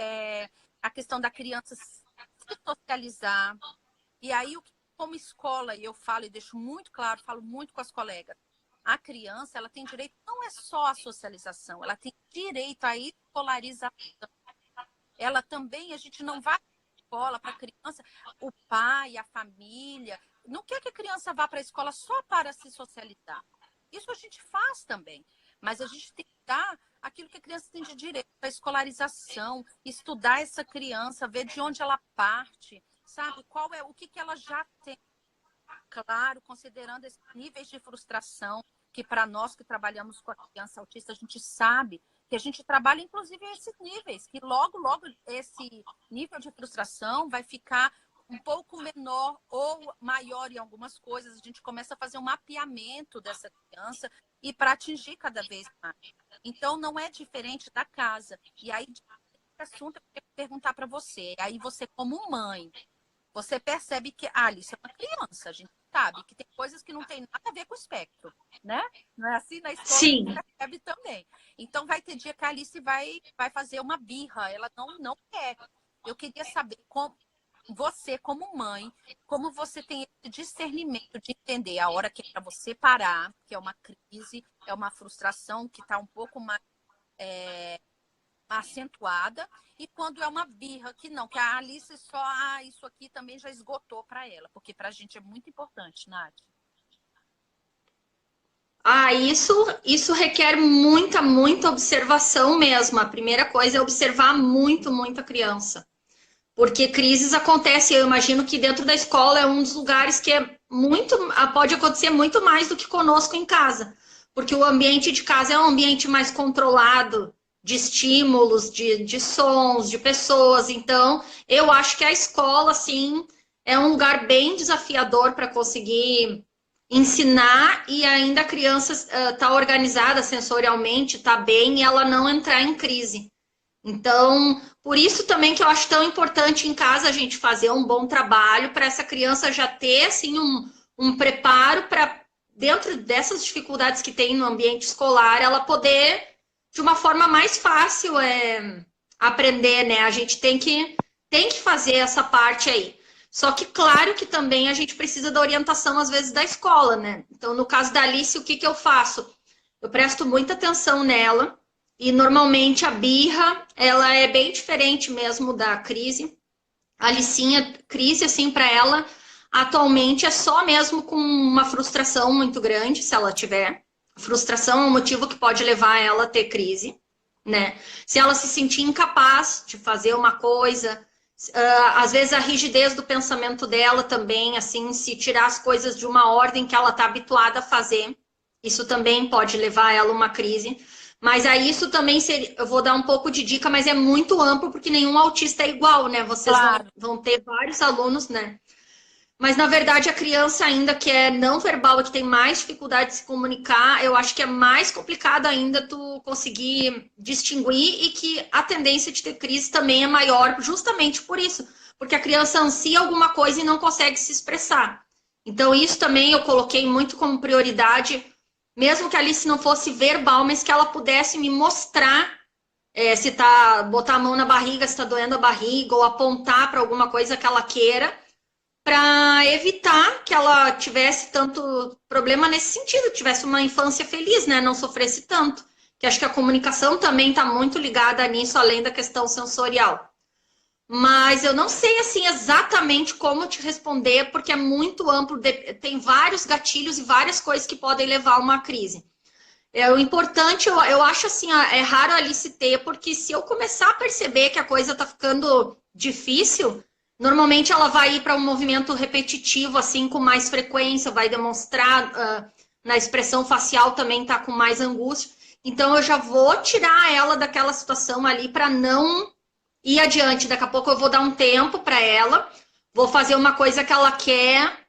a questão da criança se socializar. E aí, como escola, e eu falo e deixo muito claro, falo muito com as colegas, a criança ela tem direito, não é só a socialização, ela tem direito à escolarização. Ela também, a gente não vai para a escola para a criança, o pai, a família, não quer que a criança vá para a escola só para se socializar. Isso a gente faz também, mas a gente tem que dar aquilo que a criança tem de direito, a escolarização, estudar essa criança, ver de onde ela parte, sabe? O que ela já tem. Claro, considerando esses níveis de frustração, que para nós que trabalhamos com a criança autista, a gente sabe que a gente trabalha, inclusive, esses níveis, que logo esse nível de frustração vai ficar um pouco menor ou maior em algumas coisas. A gente começa a fazer um mapeamento dessa criança e para atingir cada vez mais. Então, não é diferente da casa. E aí, esse assunto eu queria perguntar para você. Aí você, como mãe, você percebe que a Alice é uma criança, gente. sabe que tem coisas que não tem nada a ver com o espectro, né? Não é assim? Na escola Sim. você percebe também. Então vai ter dia que a Alice vai fazer uma birra, ela não quer. Eu queria saber como você, como mãe, como você tem esse discernimento de entender a hora que é para você parar, que é uma crise, é uma frustração que está um pouco mais acentuada, e quando é uma birra, que não, que a Alice só, isso aqui também já esgotou para ela, porque para a gente é muito importante, Nath. Isso requer muita observação mesmo. A primeira coisa é observar muito a criança. Porque crises acontecem, eu imagino que dentro da escola é um dos lugares que pode acontecer muito mais do que conosco em casa. Porque o ambiente de casa é um ambiente mais controlado, de estímulos, de sons, de pessoas. Então, eu acho que a escola, assim, é um lugar bem desafiador para conseguir ensinar e ainda a criança tá organizada sensorialmente, tá bem e ela não entrar em crise. Então, por isso também que eu acho tão importante em casa a gente fazer um bom trabalho para essa criança já ter assim um preparo para dentro dessas dificuldades que tem no ambiente escolar, ela poder de uma forma mais fácil aprender, né? A gente tem que fazer essa parte aí. Só que, claro que também a gente precisa da orientação, às vezes, da escola, né? Então, no caso da Alice, o que eu faço? Eu presto muita atenção nela e, normalmente, a birra, ela é bem diferente mesmo da crise. A Alicinha, crise, assim, para ela, atualmente, é só mesmo com uma frustração muito grande, se ela tiver. Frustração é um motivo que pode levar ela a ter crise, né? Se ela se sentir incapaz de fazer uma coisa, às vezes a rigidez do pensamento dela também, assim, se tirar as coisas de uma ordem que ela está habituada a fazer, isso também pode levar ela a uma crise. Mas aí isso também seria, eu vou dar um pouco de dica, mas é muito amplo porque nenhum autista é igual, né? Vocês vão ter vários alunos, né? Mas, na verdade, a criança ainda que é não verbal e que tem mais dificuldade de se comunicar, eu acho que é mais complicado ainda tu conseguir distinguir e que a tendência de ter crise também é maior justamente por isso. Porque a criança ansia alguma coisa e não consegue se expressar. Então, isso também eu coloquei muito como prioridade, mesmo que a Alice não fosse verbal, mas que ela pudesse me mostrar se tá, botar a mão na barriga, se tá doendo a barriga, ou apontar para alguma coisa que ela queira, para evitar que ela tivesse tanto problema nesse sentido, tivesse uma infância feliz, né? Não sofresse tanto. Que acho que a comunicação também está muito ligada nisso, além da questão sensorial. Mas eu não sei assim exatamente como te responder, porque é muito amplo, tem vários gatilhos e várias coisas que podem levar a uma crise. O importante, eu acho assim, é raro a Alice ter, porque se eu começar a perceber que a coisa está ficando difícil, normalmente ela vai ir para um movimento repetitivo, assim, com mais frequência, vai demonstrar na expressão facial também tá com mais angústia. Então eu já vou tirar ela daquela situação ali para não ir adiante. Daqui a pouco eu vou dar um tempo para ela, vou fazer uma coisa que ela quer,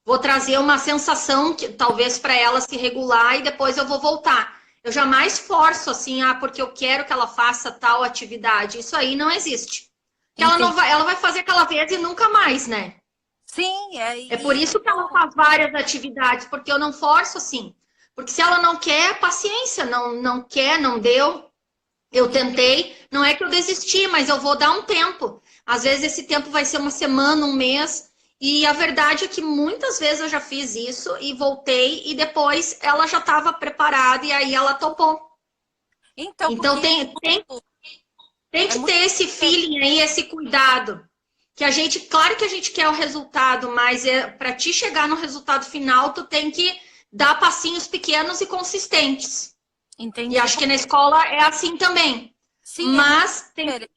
vou trazer uma sensação que talvez para ela se regular e depois eu vou voltar. Eu jamais forço assim, porque eu quero que ela faça tal atividade. Isso aí não existe. Ela vai fazer aquela vez e nunca mais, né? Sim, é por isso que ela faz várias atividades, porque eu não forço assim. Porque se ela não quer, paciência, não quer, não deu. Eu tentei, não é que eu desisti, mas eu vou dar um tempo. Às vezes esse tempo vai ser uma semana, um mês. E a verdade é que muitas vezes eu já fiz isso e voltei e depois ela já estava preparada e aí ela topou. Então tem que ter esse feeling aí, esse cuidado. Que a gente, claro que a gente quer o resultado, mas para te chegar no resultado final, tu tem que dar passinhos pequenos e consistentes. Entendi. E acho que na escola é assim também. Sim, mas tem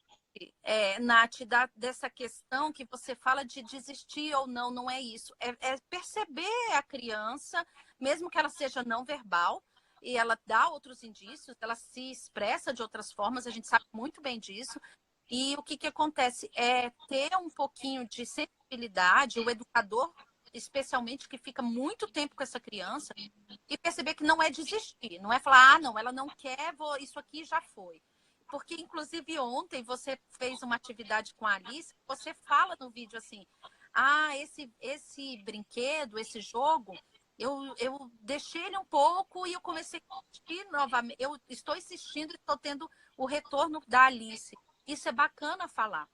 Nath, dessa questão que você fala de desistir ou não, não é isso. É perceber a criança, mesmo que ela seja não verbal, e ela dá outros indícios, ela se expressa de outras formas, a gente sabe muito bem disso. E o que acontece é ter um pouquinho de sensibilidade, o educador, especialmente, que fica muito tempo com essa criança, e perceber que não é desistir, não é falar, não, ela não quer, isso aqui já foi. Porque, inclusive, ontem você fez uma atividade com a Alice, você fala no vídeo assim, esse brinquedo, esse jogo, eu deixei ele um pouco e eu comecei a assistir novamente. Eu estou assistindo e estou tendo o retorno da Alice. Isso é bacana falar,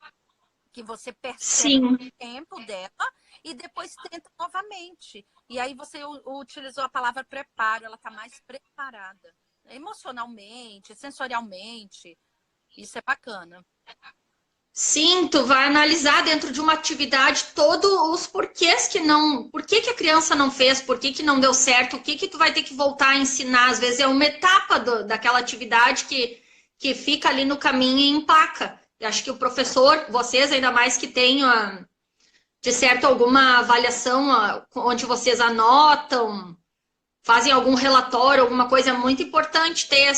que você percebe Sim. o tempo dela e depois tenta novamente. E aí você utilizou a palavra preparo, ela está mais preparada, emocionalmente, sensorialmente. Isso é bacana. Sim, tu vai analisar dentro de uma atividade todos os porquês que não, por que a criança não fez, por que não deu certo, o que tu vai ter que voltar a ensinar. Às vezes é uma etapa daquela atividade que fica ali no caminho e empaca. Eu acho que o professor, vocês ainda mais que tenham, de certo, alguma avaliação onde vocês anotam, fazem algum relatório, alguma coisa, é muito importante ter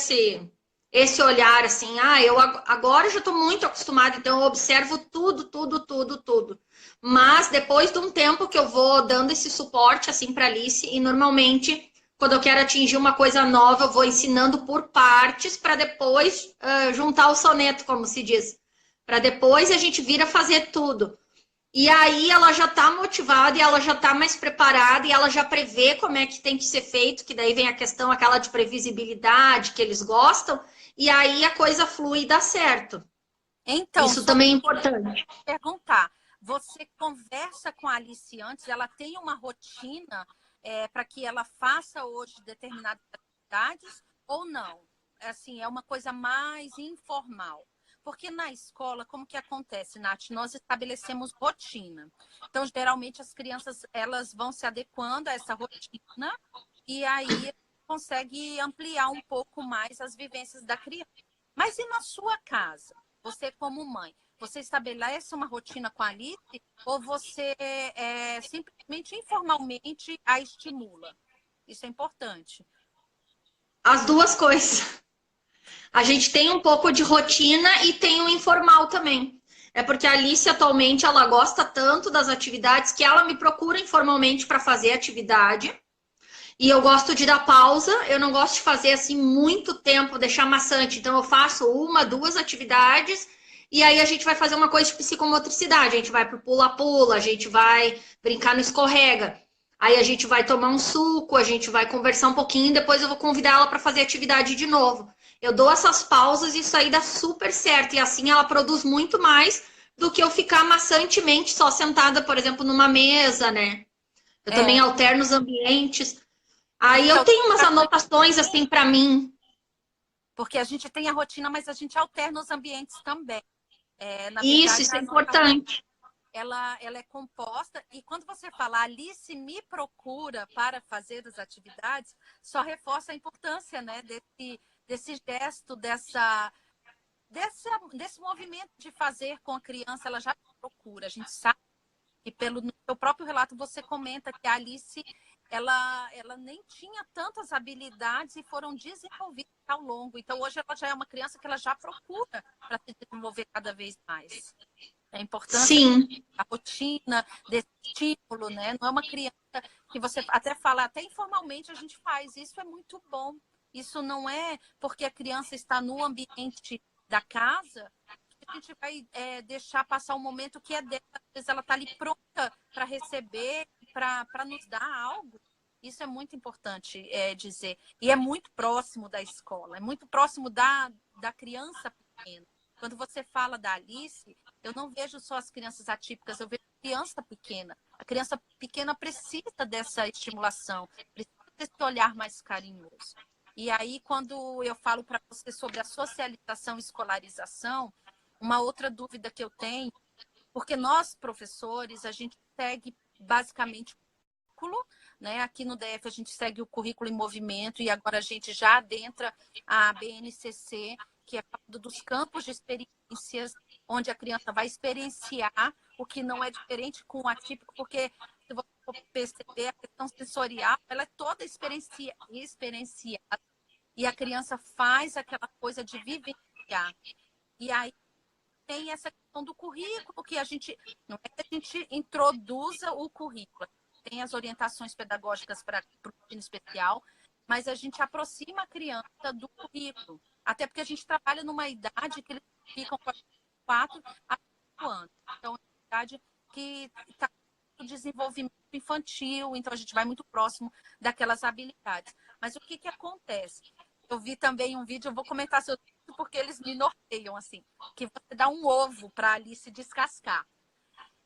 esse olhar assim, eu agora já estou muito acostumada, então eu observo tudo. Mas depois de um tempo que eu vou dando esse suporte assim para Alice, e normalmente quando eu quero atingir uma coisa nova, eu vou ensinando por partes para depois juntar o soneto, como se diz. Para depois a gente vir a fazer tudo. E aí ela já está motivada e ela já está mais preparada e ela já prevê como é que tem que ser feito, que daí vem a questão aquela de previsibilidade que eles gostam, e aí a coisa flui e dá certo. Então, Isso também é importante. perguntar, você conversa com a Alice antes, ela tem uma rotina para que ela faça hoje determinadas atividades ou não? Assim, é uma coisa mais informal. Porque na escola, como que acontece, Nath? Nós estabelecemos rotina. Então, geralmente, as crianças elas vão se adequando a essa rotina e aí consegue ampliar um pouco mais as vivências da criança. Mas e na sua casa? Você como mãe, você estabelece uma rotina com a Alice ou você simplesmente informalmente a estimula? Isso é importante. As duas coisas. A gente tem um pouco de rotina e tem o informal também. É porque a Alice atualmente ela gosta tanto das atividades que ela me procura informalmente para fazer atividade. E eu gosto de dar pausa, eu não gosto de fazer assim muito tempo, deixar maçante. Então eu faço uma, duas atividades e aí a gente vai fazer uma coisa de psicomotricidade. A gente vai pro pula-pula, a gente vai brincar no escorrega. Aí a gente vai tomar um suco, a gente vai conversar um pouquinho, depois eu vou convidar ela para fazer atividade de novo. Eu dou essas pausas e isso aí dá super certo. E assim ela produz muito mais do que eu ficar maçantemente só sentada, por exemplo, numa mesa, né? Eu também É, alterno os ambientes. Aí eu então, tenho umas anotações assim para mim. porque a gente tem a rotina, mas a gente alterna os ambientes também. Na verdade, Isso é a nossa importante. ela é composta e quando você fala Alice me procura para fazer as atividades, só reforça a importância, né, desse gesto, desse movimento de fazer com a criança, ela já procura. A gente sabe que no seu próprio relato você comenta que a Alice ela nem tinha tantas habilidades e foram desenvolvidas ao longo. Então hoje ela já é uma criança que ela já procura para se desenvolver cada vez mais. A importância Sim, da rotina, desse estímulo, né? Não é uma criança que você até fala, até informalmente a gente faz. Isso é muito bom. Isso não é porque a criança está no ambiente da casa que a gente vai deixar passar um momento que é dela. Às vezes ela está ali pronta para receber, para nos dar algo. Isso é muito importante dizer. E é muito próximo da escola, é muito próximo da criança pequena. Quando você fala da Alice, eu não vejo só as crianças atípicas, eu vejo criança pequena. A criança pequena precisa dessa estimulação, precisa desse olhar mais carinhoso. E aí, quando eu falo para você sobre a socialização e escolarização, uma outra dúvida que eu tenho, porque nós, professores, a gente segue basicamente o currículo, né? Aqui no DF a gente segue o currículo em movimento e agora a gente já adentra a BNCC, que é dos campos de experiências, onde a criança vai experienciar o que não é diferente com o atípico, porque se você for perceber, a questão sensorial, ela é toda experienciada e a criança faz aquela coisa de vivenciar. E aí tem essa questão do currículo, que a gente, não é que a gente introduza o currículo, tem as orientações pedagógicas para o ensino especial, mas a gente aproxima a criança do currículo. Até porque a gente trabalha numa idade que eles ficam 4 a 5 anos. Então, é uma idade que está desenvolvimento infantil, então a gente vai muito próximo daquelas habilidades. Mas o que que acontece? Eu vi também um vídeo, eu vou comentar seu vídeo porque eles me norteiam, assim, que você dá um ovo para a Alice descascar.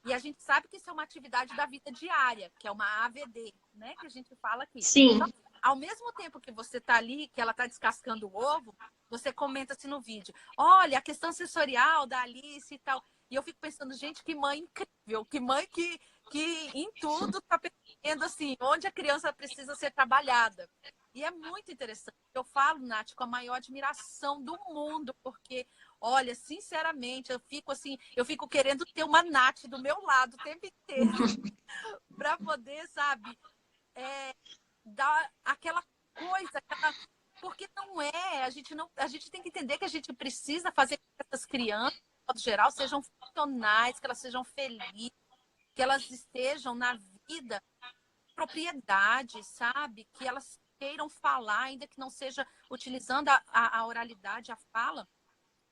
E a gente sabe que isso é uma atividade da vida diária, que é uma AVD, né? Que a gente fala aqui. Sim. Então, ao mesmo tempo que você está ali, que ela está descascando o ovo, você comenta assim no vídeo, olha, a questão sensorial da Alice e tal. E eu fico pensando, gente, que mãe incrível, que mãe que em tudo está pensando assim, onde a criança precisa ser trabalhada. E é muito interessante. Eu falo, Nath, com a maior admiração do mundo, porque, olha, sinceramente, eu fico querendo ter uma Nath do meu lado o tempo inteiro para poder, sabe, dar aquela coisa, porque não é, a gente tem que entender que a gente precisa fazer com que essas crianças, de modo geral, sejam funcionais, que elas sejam felizes, que elas estejam na vida propriedade, sabe? Que elas queiram falar, ainda que não seja utilizando a oralidade, a fala,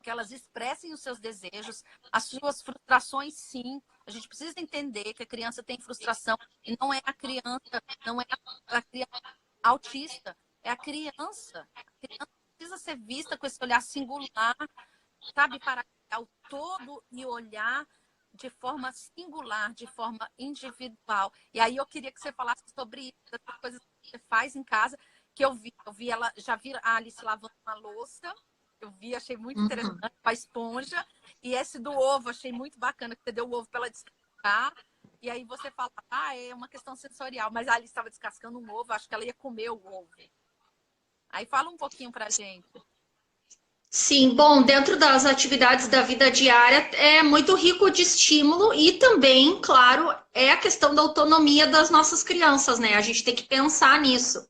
que elas expressem os seus desejos, as suas frustrações, sim. A gente precisa entender que a criança tem frustração e não é a criança autista, é a criança. A criança precisa ser vista com esse olhar singular, sabe? Para o todo e olhar de forma singular, de forma individual. E aí eu queria que você falasse sobre isso, das coisas que você faz em casa, que eu vi ela, já vi a Alice lavando uma louça, eu vi, achei muito interessante, com a esponja, e esse do ovo, achei muito bacana, que você deu o ovo para ela descascar, e aí você fala, é uma questão sensorial, mas a Alice estava descascando um ovo, acho que ela ia comer o ovo. Aí fala um pouquinho pra gente. Sim, bom, dentro das atividades da vida diária é muito rico de estímulo e também, claro, é a questão da autonomia das nossas crianças, né? A gente tem que pensar nisso.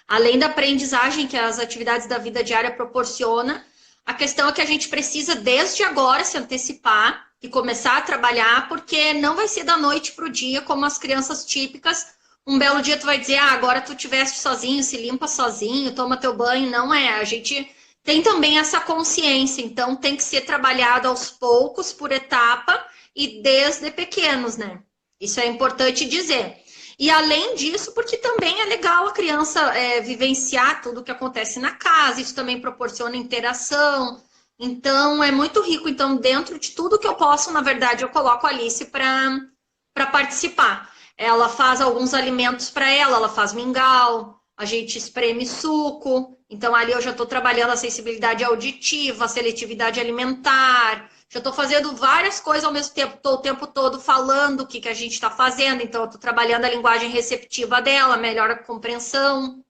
Além da aprendizagem que as atividades da vida diária proporciona, a questão é que a gente precisa desde agora se antecipar e começar a trabalhar, porque não vai ser da noite para o dia como as crianças típicas. Um belo dia tu vai dizer, agora tu te veste sozinho, se limpa sozinho, toma teu banho. Não é, a gente tem também essa consciência, então tem que ser trabalhado aos poucos, por etapa e desde pequenos, né? Isso é importante dizer. E além disso, porque também é legal a criança vivenciar tudo o que acontece na casa, isso também proporciona interação, então é muito rico. Então, dentro de tudo que eu posso, na verdade, eu coloco a Alice para participar. Ela faz alguns alimentos para ela faz mingau, a gente espreme suco, então ali eu já estou trabalhando a sensibilidade auditiva, a seletividade alimentar, já estou fazendo várias coisas ao mesmo tempo, estou o tempo todo falando o que a gente está fazendo, então eu estou trabalhando a linguagem receptiva dela, melhor a compreensão.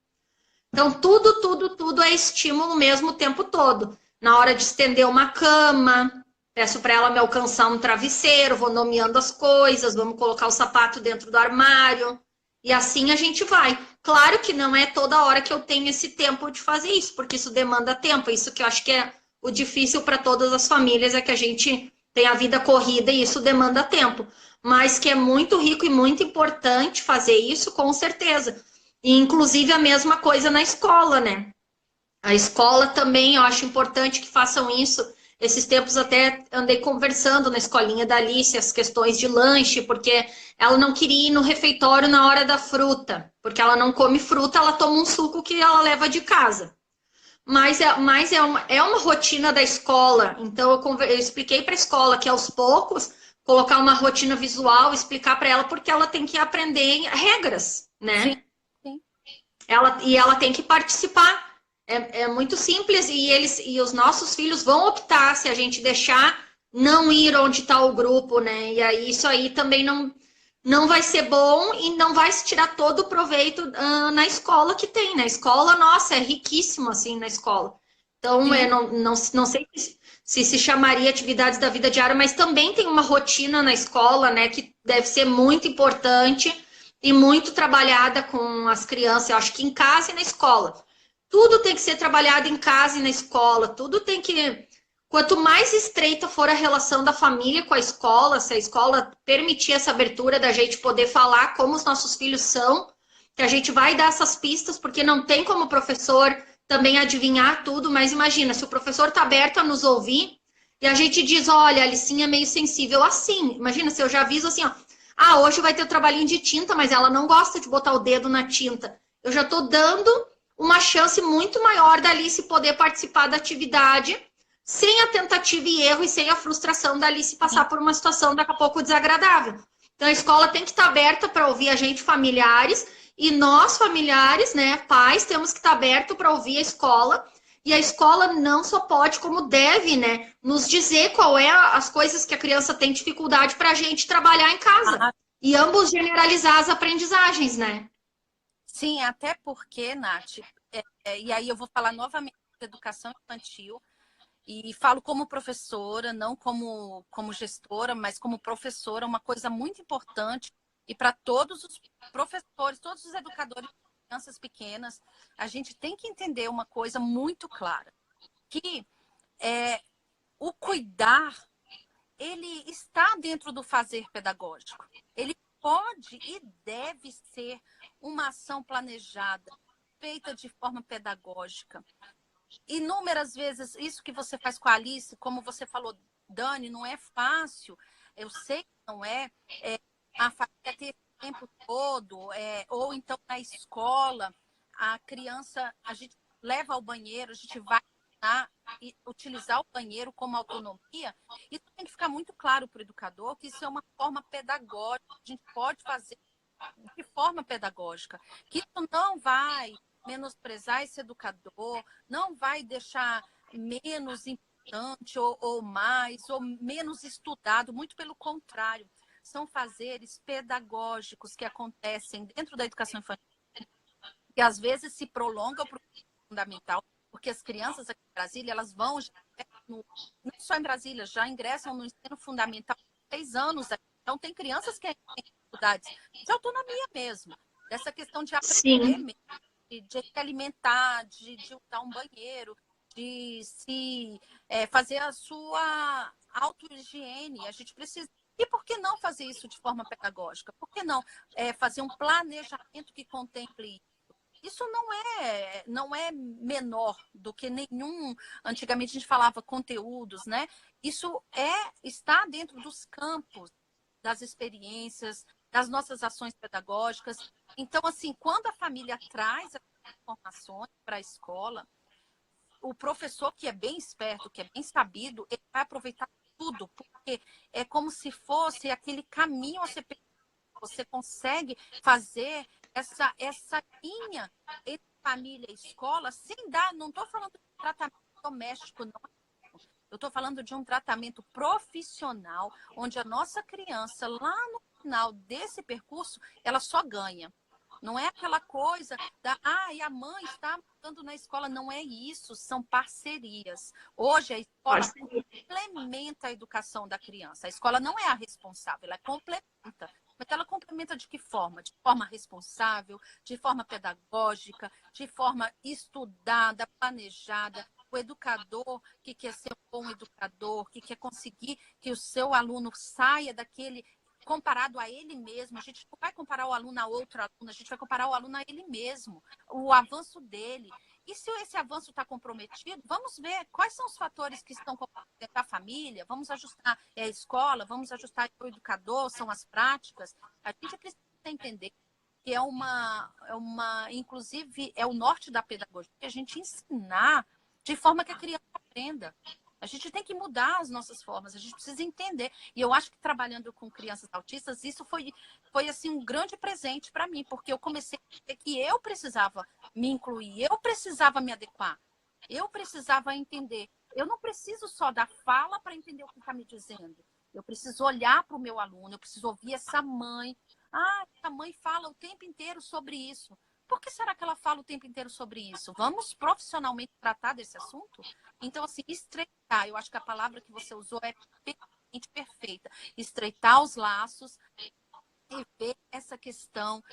Então tudo é estímulo mesmo o tempo todo. Na hora de estender uma cama, peço para ela me alcançar um travesseiro, vou nomeando as coisas, vamos colocar o sapato dentro do armário. E assim a gente vai. Claro que não é toda hora que eu tenho esse tempo de fazer isso, porque isso demanda tempo. Isso que eu acho que é o difícil para todas as famílias, é que a gente tem a vida corrida e isso demanda tempo. Mas que é muito rico e muito importante fazer isso, com certeza. E, inclusive, a mesma coisa na escola, né? A escola também, eu acho importante que façam isso. Esses tempos até andei conversando na escolinha da Alice, as questões de lanche, porque ela não queria ir no refeitório na hora da fruta, porque ela não come fruta, ela toma um suco que ela leva de casa. Mas é uma rotina da escola, então eu expliquei para a escola que aos poucos, colocar uma rotina visual, explicar para ela, porque ela tem que aprender regras, né? Sim, sim. Ela tem que participar. É muito simples e os nossos filhos vão optar se a gente deixar não ir onde está o grupo, né? E aí isso aí também não vai ser bom e não vai se tirar todo o proveito na escola que tem. Na escola, nossa, é riquíssimo assim na escola. Então, não sei se chamaria atividades da vida diária, mas também tem uma rotina na escola, né? Que deve ser muito importante e muito trabalhada com as crianças. Eu acho que em casa e na escola. Tudo tem que ser trabalhado em casa e na escola, tudo tem que... Quanto mais estreita for a relação da família com a escola, se a escola permitir essa abertura da gente poder falar como os nossos filhos são, que a gente vai dar essas pistas, porque não tem como o professor também adivinhar tudo, mas imagina, se o professor está aberto a nos ouvir, e a gente diz, olha, a Alicinha é meio sensível assim, imagina se eu já aviso assim, ó, Ah, hoje vai ter o trabalhinho de tinta, mas ela não gosta de botar o dedo na tinta. Eu já estou dando uma chance muito maior da Alice poder participar da atividade sem a tentativa e erro e sem a frustração da Alice passar por uma situação daqui a pouco desagradável. Então a escola tem que estar aberta para ouvir a gente, familiares, e nós, familiares, né, pais, temos que estar aberto para ouvir a escola. E a escola não só pode, como deve, né, nos dizer qual é as coisas que a criança tem dificuldade para a gente trabalhar em casa. E ambos generalizar as aprendizagens, né? Sim, até porque, Nath, e aí eu vou falar novamente de educação infantil, e falo como professora, não como gestora, mas como professora, uma coisa muito importante, e para todos os professores, todos os educadores de crianças pequenas, a gente tem que entender uma coisa muito clara, que o cuidar, ele está dentro do fazer pedagógico. Ele pode e deve ser uma ação planejada, feita de forma pedagógica. Inúmeras vezes, isso que você faz com a Alice, como você falou, Dani, não é fácil. Eu sei que não a família ter esse tempo todo, ou então na escola, a criança, a gente leva ao banheiro, a gente vai e utilizar o banheiro como autonomia. Isso tem que ficar muito claro para o educador que isso é uma forma pedagógica, a gente pode fazer de forma pedagógica, que isso não vai menosprezar esse educador, não vai deixar menos importante ou mais, ou menos estudado, muito pelo contrário. São fazeres pedagógicos que acontecem dentro da educação infantil, que às vezes se prolongam para o fundamental, porque as crianças aqui em Brasília, elas vão, não só em Brasília, já ingressam no ensino fundamental há 6 anos. Então, tem crianças que têm dificuldades de autonomia mesmo, dessa questão de aprender mesmo, de se alimentar, de usar um banheiro, de se fazer a sua auto-higiene. A gente precisa. E por que não fazer isso de forma pedagógica? Por que não fazer um planejamento que contemple isso? Isso não é menor do que nenhum. Antigamente a gente falava conteúdos, né? Isso está dentro dos campos das experiências, das nossas ações pedagógicas. Então, assim, quando a família traz as informações para a escola, o professor que é bem esperto, que é bem sabido, ele vai aproveitar tudo, porque é como se fosse aquele caminho a ser percorrido. Você consegue fazer essa linha entre família e escola sem dar, não estou falando de tratamento doméstico, não. Eu estou falando de um tratamento profissional, onde a nossa criança, lá no final desse percurso, ela só ganha. Não é aquela coisa e a mãe está mandando na escola. Não é isso, são parcerias. Hoje a escola complementa a educação da criança. A escola não é a responsável, ela complementa. Mas ela complementa de que forma? De forma responsável, de forma pedagógica, de forma estudada, planejada. O educador que quer ser um bom educador, que quer conseguir que o seu aluno saia daquele comparado a ele mesmo. A gente não vai comparar o aluno a outro aluno, a gente vai comparar o aluno a ele mesmo, o avanço dele. E se esse avanço está comprometido, vamos ver quais são os fatores que estão comprometendo a família, vamos ajustar a escola, vamos ajustar o educador, são as práticas. A gente precisa entender que inclusive, é o norte da pedagogia, a gente ensinar de forma que a criança aprenda. A gente tem que mudar as nossas formas, a gente precisa entender. E eu acho que trabalhando com crianças autistas, isso foi assim, um grande presente para mim, porque eu comecei a ver que eu precisava me incluir, eu precisava me adequar, eu precisava entender. Eu não preciso só da fala para entender o que está me dizendo. Eu preciso olhar para o meu aluno, eu preciso ouvir essa mãe. Essa mãe fala o tempo inteiro sobre isso. Por que será que ela fala o tempo inteiro sobre isso? Vamos profissionalmente tratar desse assunto? Então, assim, estreitar, eu acho que a palavra que você usou é perfeita. Estreitar os laços e ver essa questão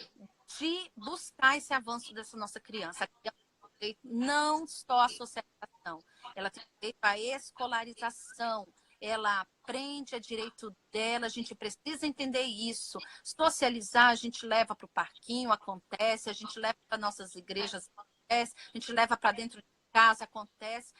de buscar esse avanço dessa nossa criança. A criança tem direito não só à socialização, ela tem direito à escolarização. Ela aprende, é direito dela, a gente precisa entender isso. Socializar, a gente leva para o parquinho, acontece, a gente leva para nossas igrejas, acontece, a gente leva para dentro de casa, acontece.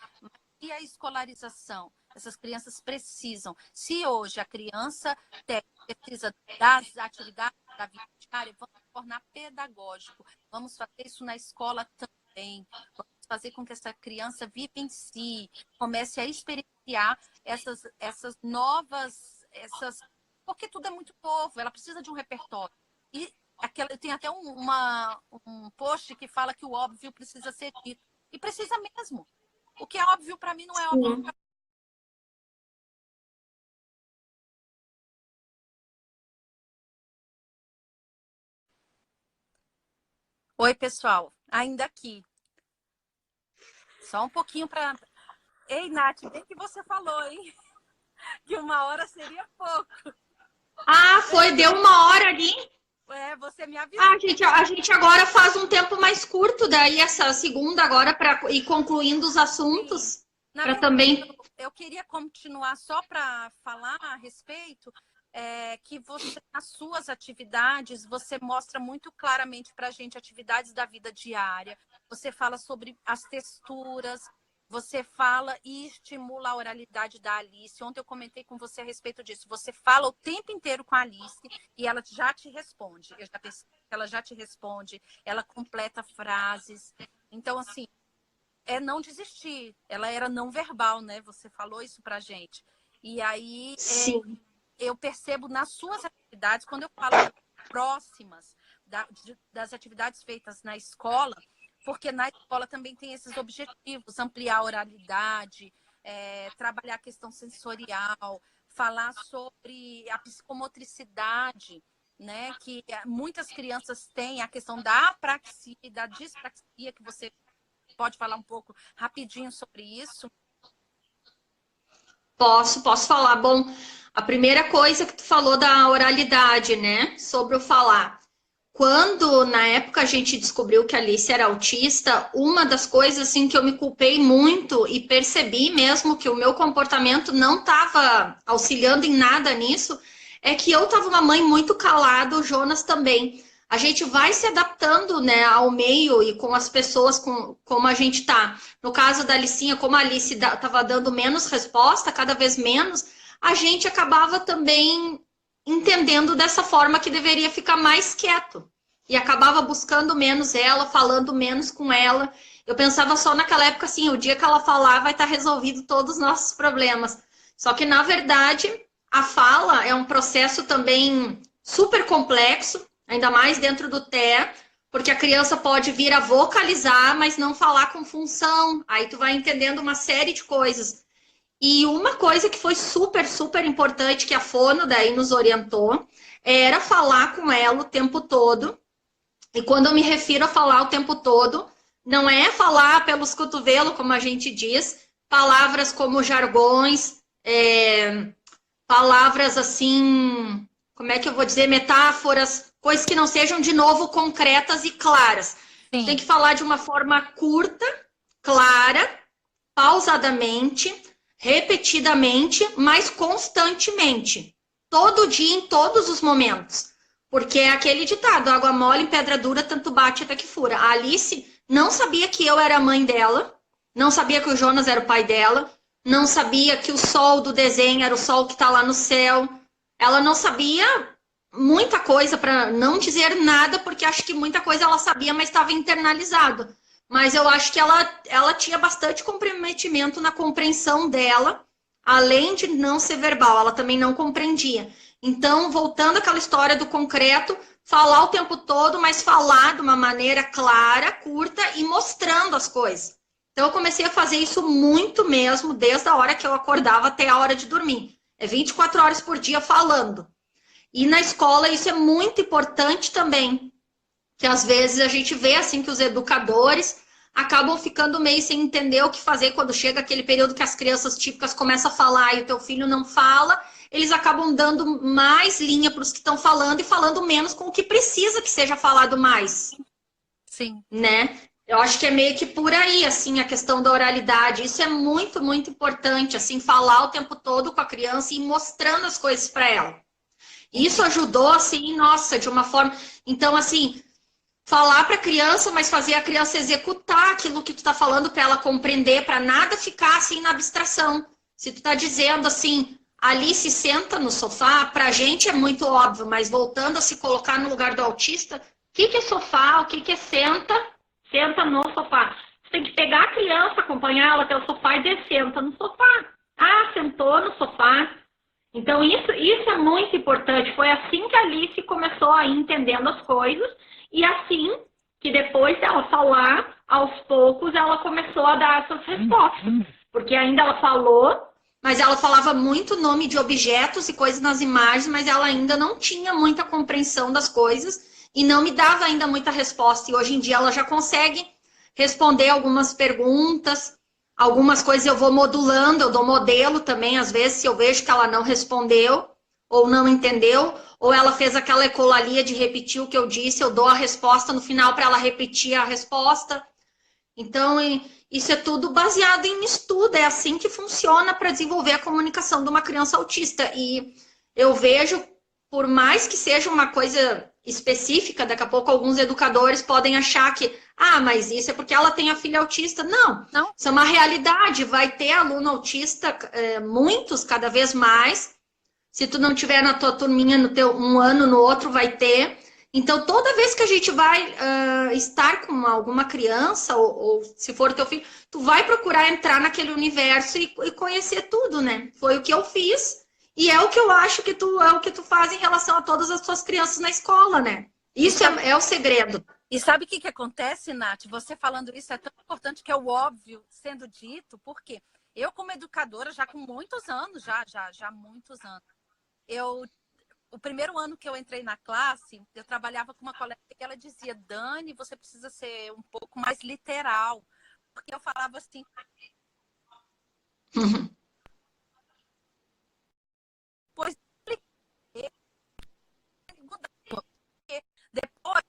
E a escolarização? Essas crianças precisam. Se hoje a criança tem precisa das atividades da vida diária, vamos tornar pedagógico. Vamos fazer isso na escola também. Vamos fazer com que essa criança vivencie, comece a experienciar essas novas, porque tudo é muito novo, ela precisa de um repertório. E tem até um post que fala que o óbvio precisa ser dito. E precisa mesmo. O que é óbvio para mim não é óbvio para... Oi, pessoal. Ainda aqui. Só um pouquinho para... Ei, Nath, bem que você falou, hein? Que 1 hora seria pouco. Ah, deu 1 hora ali. Você me avisou. A gente agora faz um tempo mais curto, daí essa segunda agora para ir concluindo os assuntos. Para também... Eu queria continuar só para falar a respeito que você, nas suas atividades, você mostra muito claramente para a gente atividades da vida diária. Você fala sobre as texturas, você fala e estimula a oralidade da Alice. Ontem eu comentei com você a respeito disso. Você fala o tempo inteiro com a Alice e ela já te responde. Eu já percebi que ela já te responde, ela completa frases. Então, assim, não desistir. Ela era não verbal, né? Você falou isso pra gente. E aí, eu percebo nas suas atividades, quando eu falo próximas das atividades feitas na escola, porque na escola também tem esses objetivos, ampliar a oralidade, trabalhar a questão sensorial, falar sobre a psicomotricidade, né? Que muitas crianças têm a questão da apraxia e da dispraxia, que você pode falar um pouco rapidinho sobre isso? Posso falar. Bom, a primeira coisa que tu falou da oralidade, né? Sobre o falar. Quando, na época, a gente descobriu que a Alice era autista, uma das coisas, assim, que eu me culpei muito e percebi mesmo que o meu comportamento não estava auxiliando em nada nisso, é que eu estava uma mãe muito calada, o Jonas também. A gente vai se adaptando, né, ao meio e com as pessoas como a gente tá. No caso da Alicinha, como a Alice estava dando menos resposta, cada vez menos, a gente acabava também entendendo dessa forma que deveria ficar mais quieto. E acabava buscando menos ela, falando menos com ela. Eu pensava só naquela época assim, o dia que ela falar vai estar resolvido todos os nossos problemas. Só que, na verdade, a fala é um processo também super complexo, ainda mais dentro do TEA, porque a criança pode vir a vocalizar, mas não falar com função. Aí tu vai entendendo uma série de coisas. E uma coisa que foi super, super importante, que a Fono daí nos orientou, era falar com ela o tempo todo. E quando eu me refiro a falar o tempo todo, não é falar pelos cotovelos, como a gente diz, palavras como jargões, palavras assim, como é que eu vou dizer, metáforas, coisas que não sejam, de novo, concretas e claras. Sim. Tem que falar de uma forma curta, clara, pausadamente, repetidamente, mas constantemente. Todo dia, em todos os momentos. Porque é aquele ditado, água mole em pedra dura, tanto bate até que fura. A Alice não sabia que eu era a mãe dela, não sabia que o Jonas era o pai dela, não sabia que o sol do desenho era o sol que está lá no céu. Ela não sabia muita coisa, para não dizer nada, porque acho que muita coisa ela sabia, mas estava internalizado. Mas eu acho que ela tinha bastante comprometimento na compreensão dela, além de não ser verbal, ela também não compreendia. Então, voltando àquela história do concreto, falar o tempo todo, mas falar de uma maneira clara, curta e mostrando as coisas. Então, eu comecei a fazer isso muito mesmo, desde a hora que eu acordava até a hora de dormir. É 24 horas por dia falando. E na escola isso é muito importante também, que às vezes a gente vê assim que os educadores acabam ficando meio sem entender o que fazer quando chega aquele período que as crianças típicas começam a falar e o teu filho não fala, eles acabam dando mais linha para os que estão falando e falando menos com o que precisa que seja falado mais. Sim. Né? Eu acho que é meio que por aí, assim, a questão da oralidade. Isso é muito, muito importante, assim, falar o tempo todo com a criança e ir mostrando as coisas para ela. Isso ajudou, assim, nossa, de uma forma... Então, assim, falar para a criança, mas fazer a criança executar aquilo que tu tá falando para ela compreender, para nada ficar, assim, na abstração. Se tu tá dizendo, assim, Alice senta no sofá, pra gente é muito óbvio, mas voltando a se colocar no lugar do autista, o que é sofá, o que é senta? Senta no sofá. Você tem que pegar a criança, acompanhar ela até o sofá e descer, senta no sofá. Ah, sentou no sofá. Então, isso é muito importante. Foi assim que a Alice começou a ir entendendo as coisas e assim que depois dela falar, aos poucos, ela começou a dar essas respostas. Porque ainda ela falou, mas ela falava muito nome de objetos e coisas nas imagens, mas ela ainda não tinha muita compreensão das coisas e não me dava ainda muita resposta. E hoje em dia ela já consegue responder algumas perguntas, algumas coisas eu vou modulando, eu dou modelo também, às vezes, se eu vejo que ela não respondeu ou não entendeu, ou ela fez aquela ecolalia de repetir o que eu disse, eu dou a resposta no final para ela repetir a resposta. Então, isso é tudo baseado em estudo, é assim que funciona para desenvolver a comunicação de uma criança autista. E eu vejo, por mais que seja uma coisa específica, daqui a pouco alguns educadores podem achar que, mas isso é porque ela tem a filha autista. Não, Não. isso é uma realidade, vai ter aluno autista, muitos, cada vez mais. Se tu não tiver na tua turminha, no teu um ano, no outro vai ter. Então, toda vez que a gente vai estar com alguma criança, ou se for teu filho, tu vai procurar entrar naquele universo e conhecer tudo, né? Foi o que eu fiz, e é o que eu acho que é o que tu faz em relação a todas as tuas crianças na escola, né? Isso é o segredo. E sabe o que acontece, Nath? Você falando isso é tão importante que é o óbvio sendo dito, porque eu, como educadora, já com muitos anos, já muitos anos, o primeiro ano que eu entrei na classe, eu trabalhava com uma colega que ela dizia, Dani, você precisa ser um pouco mais literal. Porque eu falava assim... Pois, depois,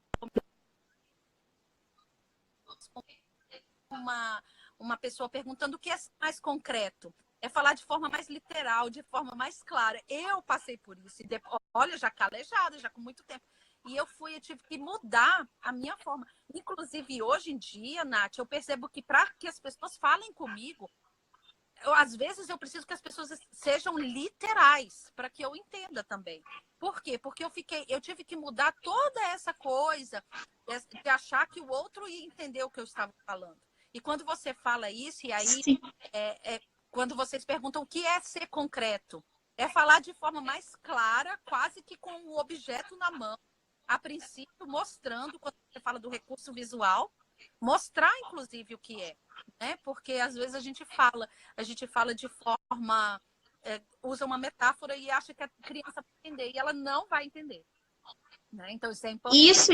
uma pessoa perguntando o que é mais concreto. É falar de forma mais literal, de forma mais clara. Eu passei por isso. E depois, olha, já calejada, já com muito tempo. E eu tive que mudar a minha forma. Inclusive, hoje em dia, Nath, eu percebo que para que as pessoas falem comigo, às vezes eu preciso que as pessoas sejam literais, para que eu entenda também. Por quê? Porque eu tive que mudar toda essa coisa de achar que o outro ia entender o que eu estava falando. E quando você fala isso, e aí quando vocês perguntam o que é ser concreto, é falar de forma mais clara, quase que com o objeto na mão, a princípio mostrando, quando você fala do recurso visual, mostrar inclusive o que é, né? Porque às vezes a gente fala de forma, usa uma metáfora e acha que a criança vai entender, e ela não vai entender, né? Então isso é importante. Isso,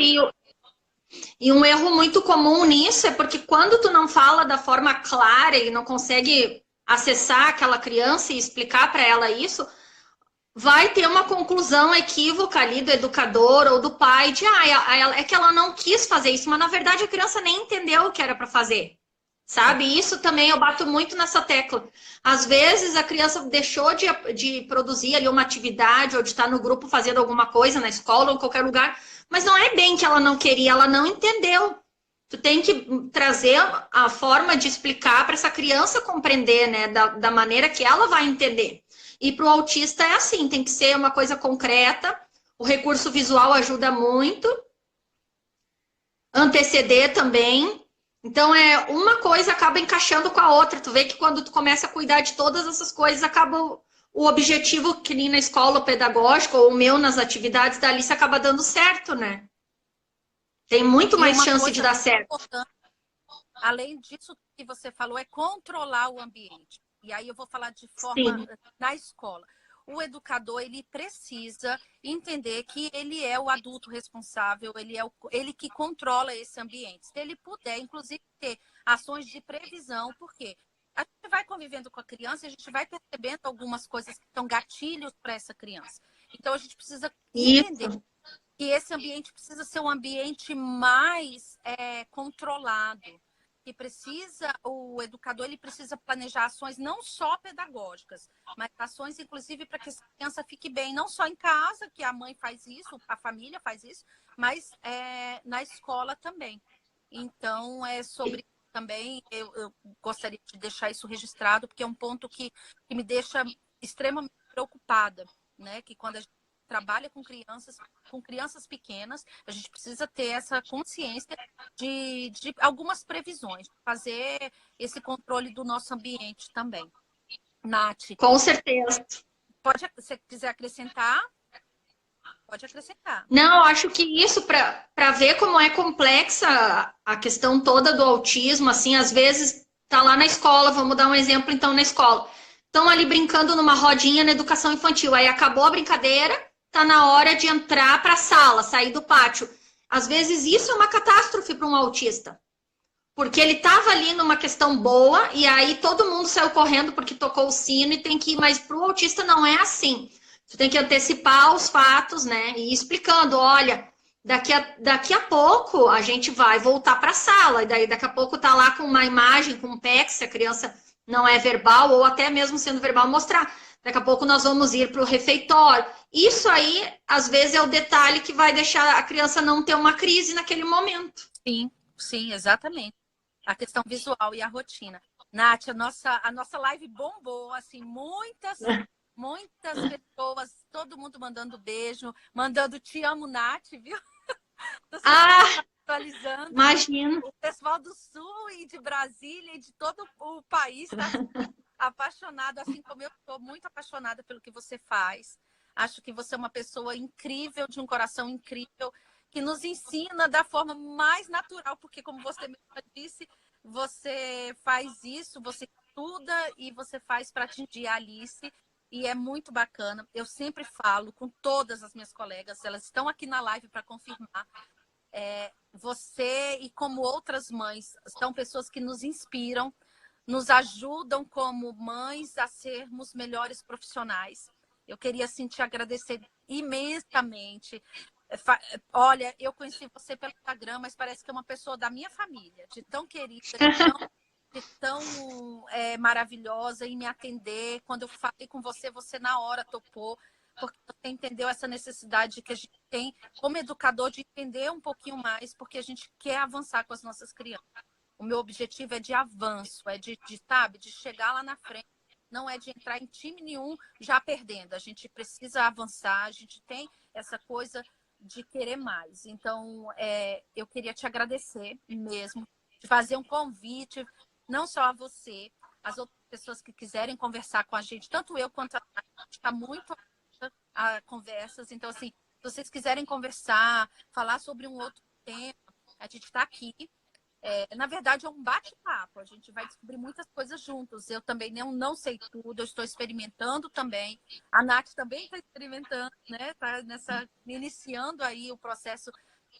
e um erro muito comum nisso é porque quando tu não fala da forma clara e não consegue acessar aquela criança e explicar para ela isso, vai ter uma conclusão equívoca ali do educador ou do pai de é que ela não quis fazer isso, mas na verdade a criança nem entendeu o que era para fazer. Sabe? Isso também eu bato muito nessa tecla. Às vezes a criança deixou de produzir ali uma atividade ou de estar no grupo fazendo alguma coisa na escola ou em qualquer lugar, mas não é bem que ela não queria, ela não entendeu. Tu tem que trazer a forma de explicar para essa criança compreender, né? Da maneira que ela vai entender. E para o autista é assim, tem que ser uma coisa concreta. O recurso visual ajuda muito. Anteceder também. Então, uma coisa acaba encaixando com a outra. Tu vê que quando tu começa a cuidar de todas essas coisas, acaba o objetivo que nem na escola pedagógica, ou o meu nas atividades da Alice, acaba dando certo, né? Tem muito mais chance de dar certo. Além disso que você falou, é controlar o ambiente. E aí eu vou falar de forma na escola. O educador, ele precisa entender que ele é o adulto responsável, ele que controla esse ambiente. Se ele puder, inclusive, ter ações de previsão, porque a gente vai convivendo com a criança e a gente vai percebendo algumas coisas que são gatilhos para essa criança. Então, a gente precisa entender que esse ambiente precisa ser um ambiente mais controlado. Que o educador ele precisa planejar ações não só pedagógicas, mas ações, inclusive, para que essa criança fique bem, não só em casa, que a mãe faz isso, a família faz isso, mas na escola também. Então, sobre também, eu gostaria de deixar isso registrado, porque é um ponto que me deixa extremamente preocupada, né? Que quando a gente trabalha com crianças pequenas, a gente precisa ter essa consciência de algumas previsões, fazer esse controle do nosso ambiente também. Nath, Com certeza. se quiser acrescentar, pode acrescentar. Não, acho que isso, para ver como é complexa a questão toda do autismo, assim, às vezes tá lá na escola, vamos dar um exemplo então na escola. Estão ali brincando numa rodinha na educação infantil, aí acabou a brincadeira, tá na hora de entrar para a sala, sair do pátio. Às vezes isso é uma catástrofe para um autista. Porque ele estava ali numa questão boa e aí todo mundo saiu correndo porque tocou o sino e tem que ir, mas para o autista não é assim. Você tem que antecipar os fatos, né? E ir explicando, olha, daqui a pouco a gente vai voltar para a sala, e daí daqui a pouco tá lá com uma imagem, com um PEC, se a criança não é verbal, ou até mesmo sendo verbal, mostrar. Daqui a pouco nós vamos ir para o refeitório. Isso aí, às vezes, é o detalhe que vai deixar a criança não ter uma crise naquele momento. Sim, sim, exatamente. A questão visual e a rotina. Nath, a nossa live bombou, assim, muitas pessoas, todo mundo mandando beijo, mandando te amo, Nath, viu? Atualizando. Imagina. O pessoal do Sul e de Brasília e de todo o país está apaixonado, assim como eu estou muito apaixonada pelo que você faz. Acho que você é uma pessoa incrível, de um coração incrível, que nos ensina da forma mais natural, porque como você mesma disse, você faz isso, você estuda e você faz para atingir a Alice, e é muito bacana. Eu sempre falo com todas as minhas colegas, elas estão aqui na live para confirmar, você e como outras mães, são pessoas que nos inspiram, nos ajudam como mães a sermos melhores profissionais. Eu queria, assim, te agradecer imensamente. Olha, eu conheci você pelo Instagram, mas parece que é uma pessoa da minha família, de tão querida, de tão maravilhosa em me atender. Quando eu falei com você, você na hora topou, porque você entendeu essa necessidade que a gente tem como educador de entender um pouquinho mais, porque a gente quer avançar com as nossas crianças. O meu objetivo é de avanço, é de chegar lá na frente. Não é de entrar em time nenhum já perdendo. A gente precisa avançar, a gente tem essa coisa de querer mais. Então, eu queria te agradecer mesmo, de fazer um convite, não só a você, as outras pessoas que quiserem conversar com a gente, tanto eu quanto a gente está muito a conversas. Então, assim, se vocês quiserem conversar, falar sobre um outro tema, a gente está aqui. Na verdade, é um bate-papo. A gente vai descobrir muitas coisas juntos. Eu também não sei tudo, eu estou experimentando também. A Nath também está experimentando, né? Está iniciando aí o processo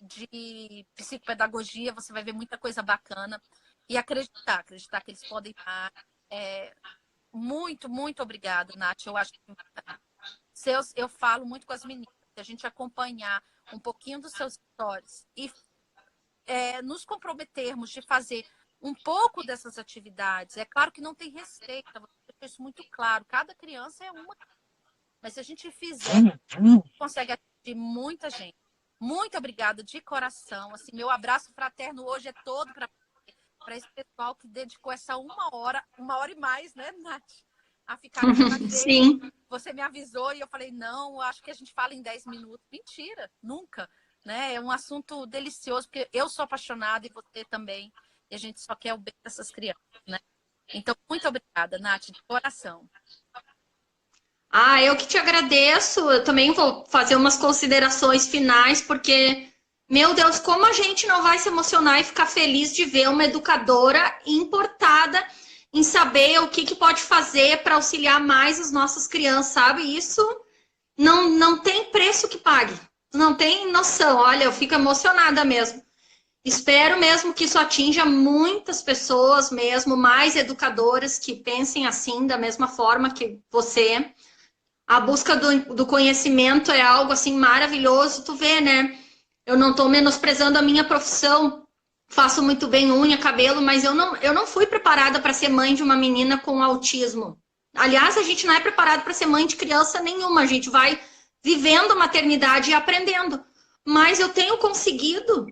de psicopedagogia. Você vai ver muita coisa bacana. E acreditar que eles podem estar. Muito, muito obrigada, Nath. Eu acho que eu falo muito com as meninas. Se a gente acompanhar um pouquinho dos seus stories e nos comprometermos de fazer um pouco dessas atividades. É claro que não tem receita, você deixou isso muito claro. Cada criança é uma. Mas se a gente fizer, consegue atingir muita gente. Muito obrigada de coração. Assim, meu abraço fraterno hoje é todo para esse pessoal que dedicou essa uma hora e mais, né, Nath? A ficar aqui com a gente. Sim. Você me avisou e eu falei, não, acho que a gente fala em 10 minutos. Mentira, nunca. Né? É um assunto delicioso, porque eu sou apaixonada e você também. E a gente só quer o bem dessas crianças, né? Então, muito obrigada, Nath, de coração. Eu que te agradeço. Eu também vou fazer umas considerações finais, porque, meu Deus, como a gente não vai se emocionar e ficar feliz de ver uma educadora importada em saber o que pode fazer para auxiliar mais as nossas crianças, sabe? Isso não tem preço que pague. Não tem noção. Olha, eu fico emocionada mesmo. Espero mesmo que isso atinja muitas pessoas mesmo, mais educadoras que pensem assim, da mesma forma que você. A busca do conhecimento é algo assim maravilhoso. Tu vê, né? Eu não estou menosprezando a minha profissão. Faço muito bem unha, cabelo, mas eu não fui preparada para ser mãe de uma menina com autismo. Aliás, a gente não é preparado para ser mãe de criança nenhuma. A gente vai vivendo a maternidade e aprendendo. Mas eu tenho conseguido,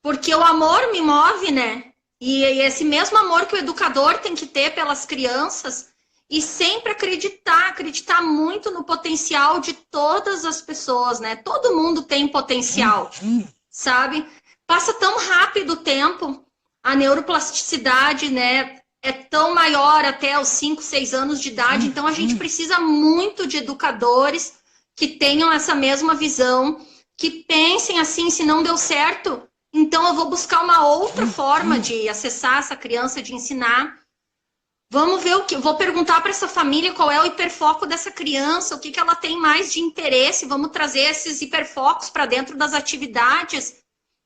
porque o amor me move, né? E esse mesmo amor que o educador tem que ter pelas crianças, e sempre acreditar muito no potencial de todas as pessoas, né? Todo mundo tem potencial, sabe? Passa tão rápido o tempo, a neuroplasticidade, né, é tão maior até os 5, 6 anos de idade, então a gente precisa muito de educadores que tenham essa mesma visão, que pensem assim, se não deu certo, então eu vou buscar uma outra forma de acessar essa criança, de ensinar. Vamos ver vou perguntar para essa família qual é o hiperfoco dessa criança, o que ela tem mais de interesse, vamos trazer esses hiperfocos para dentro das atividades,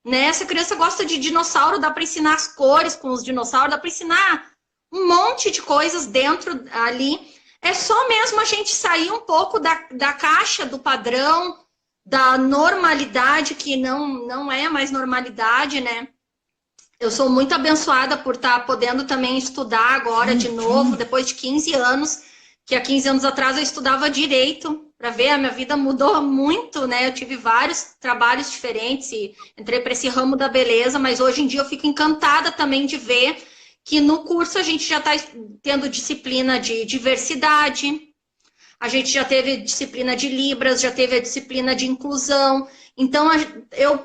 né? Essa criança gosta de dinossauro, dá para ensinar as cores com os dinossauros, dá para ensinar um monte de coisas dentro ali. É só mesmo a gente sair um pouco da caixa, do padrão, da normalidade, que não é mais normalidade, né? Eu sou muito abençoada por estar podendo também estudar agora de novo, depois de 15 anos, que há 15 anos atrás eu estudava direito, para ver, a minha vida mudou muito, né? Eu tive vários trabalhos diferentes e entrei para esse ramo da beleza, mas hoje em dia eu fico encantada também de ver que no curso a gente já está tendo disciplina de diversidade, a gente já teve disciplina de Libras, já teve a disciplina de inclusão. Então,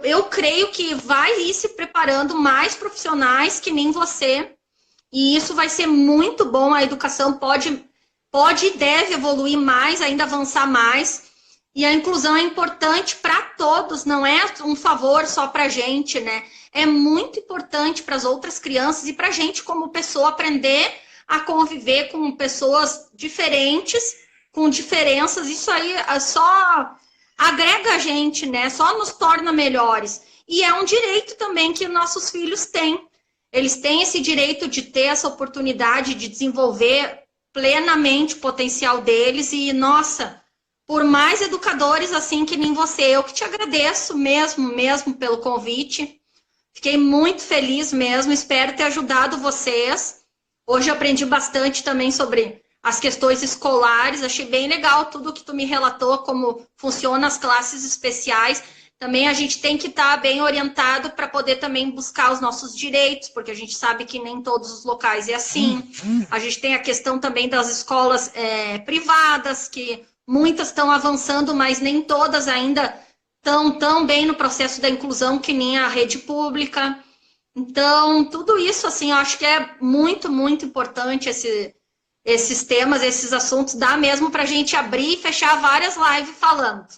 eu creio que vai ir se preparando mais profissionais que nem você, e isso vai ser muito bom. A educação pode e deve evoluir mais, ainda avançar mais, e a inclusão é importante para todos, não é um favor só para a gente, né? É muito importante para as outras crianças e para a gente como pessoa aprender a conviver com pessoas diferentes, com diferenças. Isso aí só agrega a gente, né? Só nos torna melhores. E é um direito também que nossos filhos têm. Eles têm esse direito de ter essa oportunidade de desenvolver plenamente o potencial deles. E, nossa, por mais educadores assim que nem você, eu que te agradeço mesmo pelo convite. Fiquei muito feliz mesmo, espero ter ajudado vocês. Hoje eu aprendi bastante também sobre as questões escolares, achei bem legal tudo que tu me relatou, como funcionam as classes especiais. Também a gente tem que estar bem orientado para poder também buscar os nossos direitos, porque a gente sabe que nem todos os locais é assim. A gente tem a questão também das escolas privadas, que muitas estão avançando, mas nem todas ainda estão tão bem no processo da inclusão que nem a rede pública. Então, tudo isso, assim, eu acho que é muito, muito importante esses temas, esses assuntos, dá mesmo para a gente abrir e fechar várias lives falando.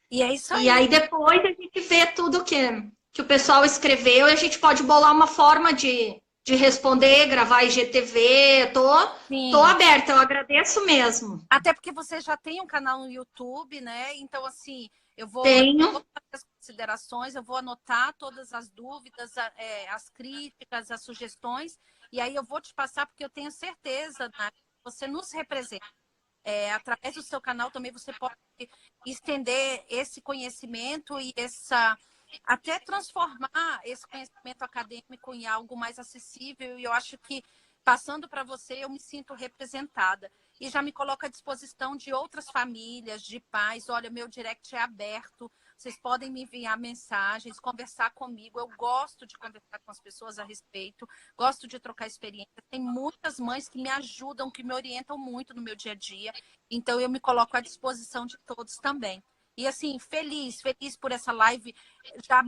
E é isso aí. E aí depois a gente vê tudo que o pessoal escreveu e a gente pode bolar uma forma de responder, gravar IGTV. Tô aberta, eu agradeço mesmo. Até porque você já tem um canal no YouTube, né? Então, assim, eu vou fazer as considerações, eu vou anotar todas as dúvidas, as críticas, as sugestões, e aí eu vou te passar, porque eu tenho certeza, né, que você nos representa. Através do seu canal também você pode estender esse conhecimento e até transformar esse conhecimento acadêmico em algo mais acessível, e eu acho que, passando para você, eu me sinto representada. E já me coloco à disposição de outras famílias, de pais. Olha, meu direct é aberto, vocês podem me enviar mensagens, conversar comigo. Eu gosto de conversar com as pessoas a respeito, gosto de trocar experiência. Tem muitas mães que me ajudam, que me orientam muito no meu dia a dia. Então, eu me coloco à disposição de todos também. E, assim, feliz por essa live. Já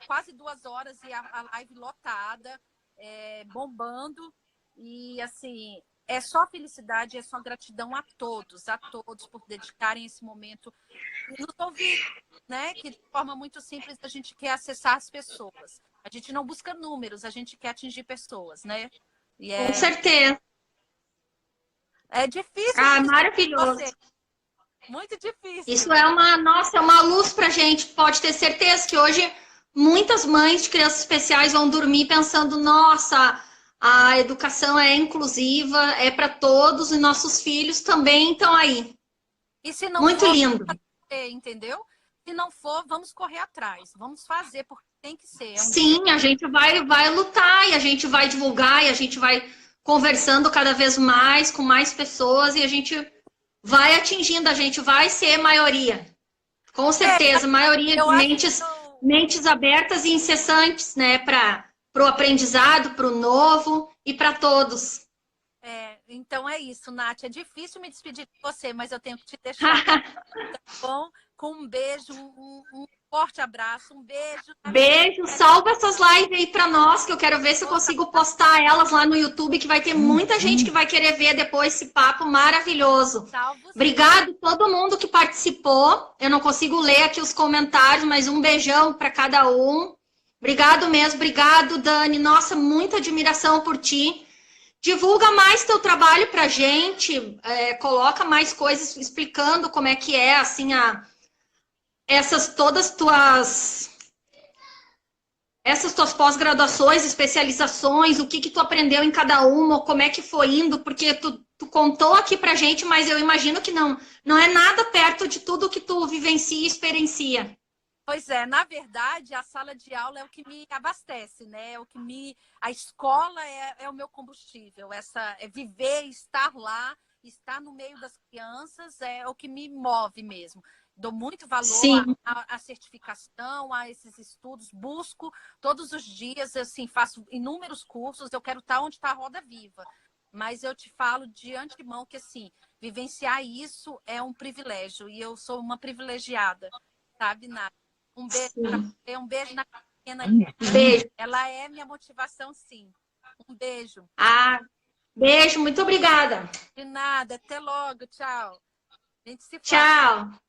quase 2 horas e a live lotada, bombando. E, assim, é só felicidade, é só gratidão a todos por dedicarem esse momento e nos ouvir, né? Que de forma muito simples a gente quer acessar as pessoas. A gente não busca números, a gente quer atingir pessoas, né? Com certeza. É difícil. Maravilhoso. Muito difícil. Isso é uma luz pra gente. Pode ter certeza que hoje muitas mães de crianças especiais vão dormir pensando, nossa, a educação é inclusiva, é para todos, e nossos filhos também estão aí. E se não muito for, lindo. Entendeu? Se não for, vamos correr atrás. Vamos fazer, porque tem que ser. Sim, a gente vai lutar, e a gente vai divulgar, e a gente vai conversando cada vez mais com mais pessoas, e a gente vai atingindo, a gente vai ser maioria. Com certeza, maioria de mentes abertas e incessantes, né, para o aprendizado, para o novo e para todos. Então é isso, Nath. É difícil me despedir de você, mas eu tenho que te deixar, tá bom? Com um beijo, um forte abraço, um beijo. Beijo, salva essas lives aí para nós, que eu quero ver se eu consigo postar elas lá no YouTube, que vai ter muita gente que vai querer ver depois esse papo maravilhoso. Salvo. Obrigado a todo mundo que participou. Eu não consigo ler aqui os comentários, mas um beijão para cada um. Obrigado mesmo, obrigado, Dani. Nossa, muita admiração por ti. Divulga mais teu trabalho pra gente, coloca mais coisas explicando como é que é, assim, essas todas essas tuas pós-graduações, especializações, o que tu aprendeu em cada uma, como é que foi indo, porque tu contou aqui pra gente, mas eu imagino que não é nada perto de tudo que tu vivencia e experiencia. Pois é, na verdade, a sala de aula é o que me abastece, né? A escola é o meu combustível. É viver, estar lá, estar no meio das crianças é o que me move mesmo. Dou muito valor à certificação, a esses estudos, busco todos os dias, assim, faço inúmeros cursos, eu quero estar onde está a roda viva. Mas eu te falo de antemão que, assim, vivenciar isso é um privilégio, e eu sou uma privilegiada, sabe, Nath? Um beijo pra você, um beijo na pequena. Beijo. Ela é minha motivação, sim. Um beijo. Beijo, muito obrigada. De nada, até logo, tchau. A gente se fala. Tchau.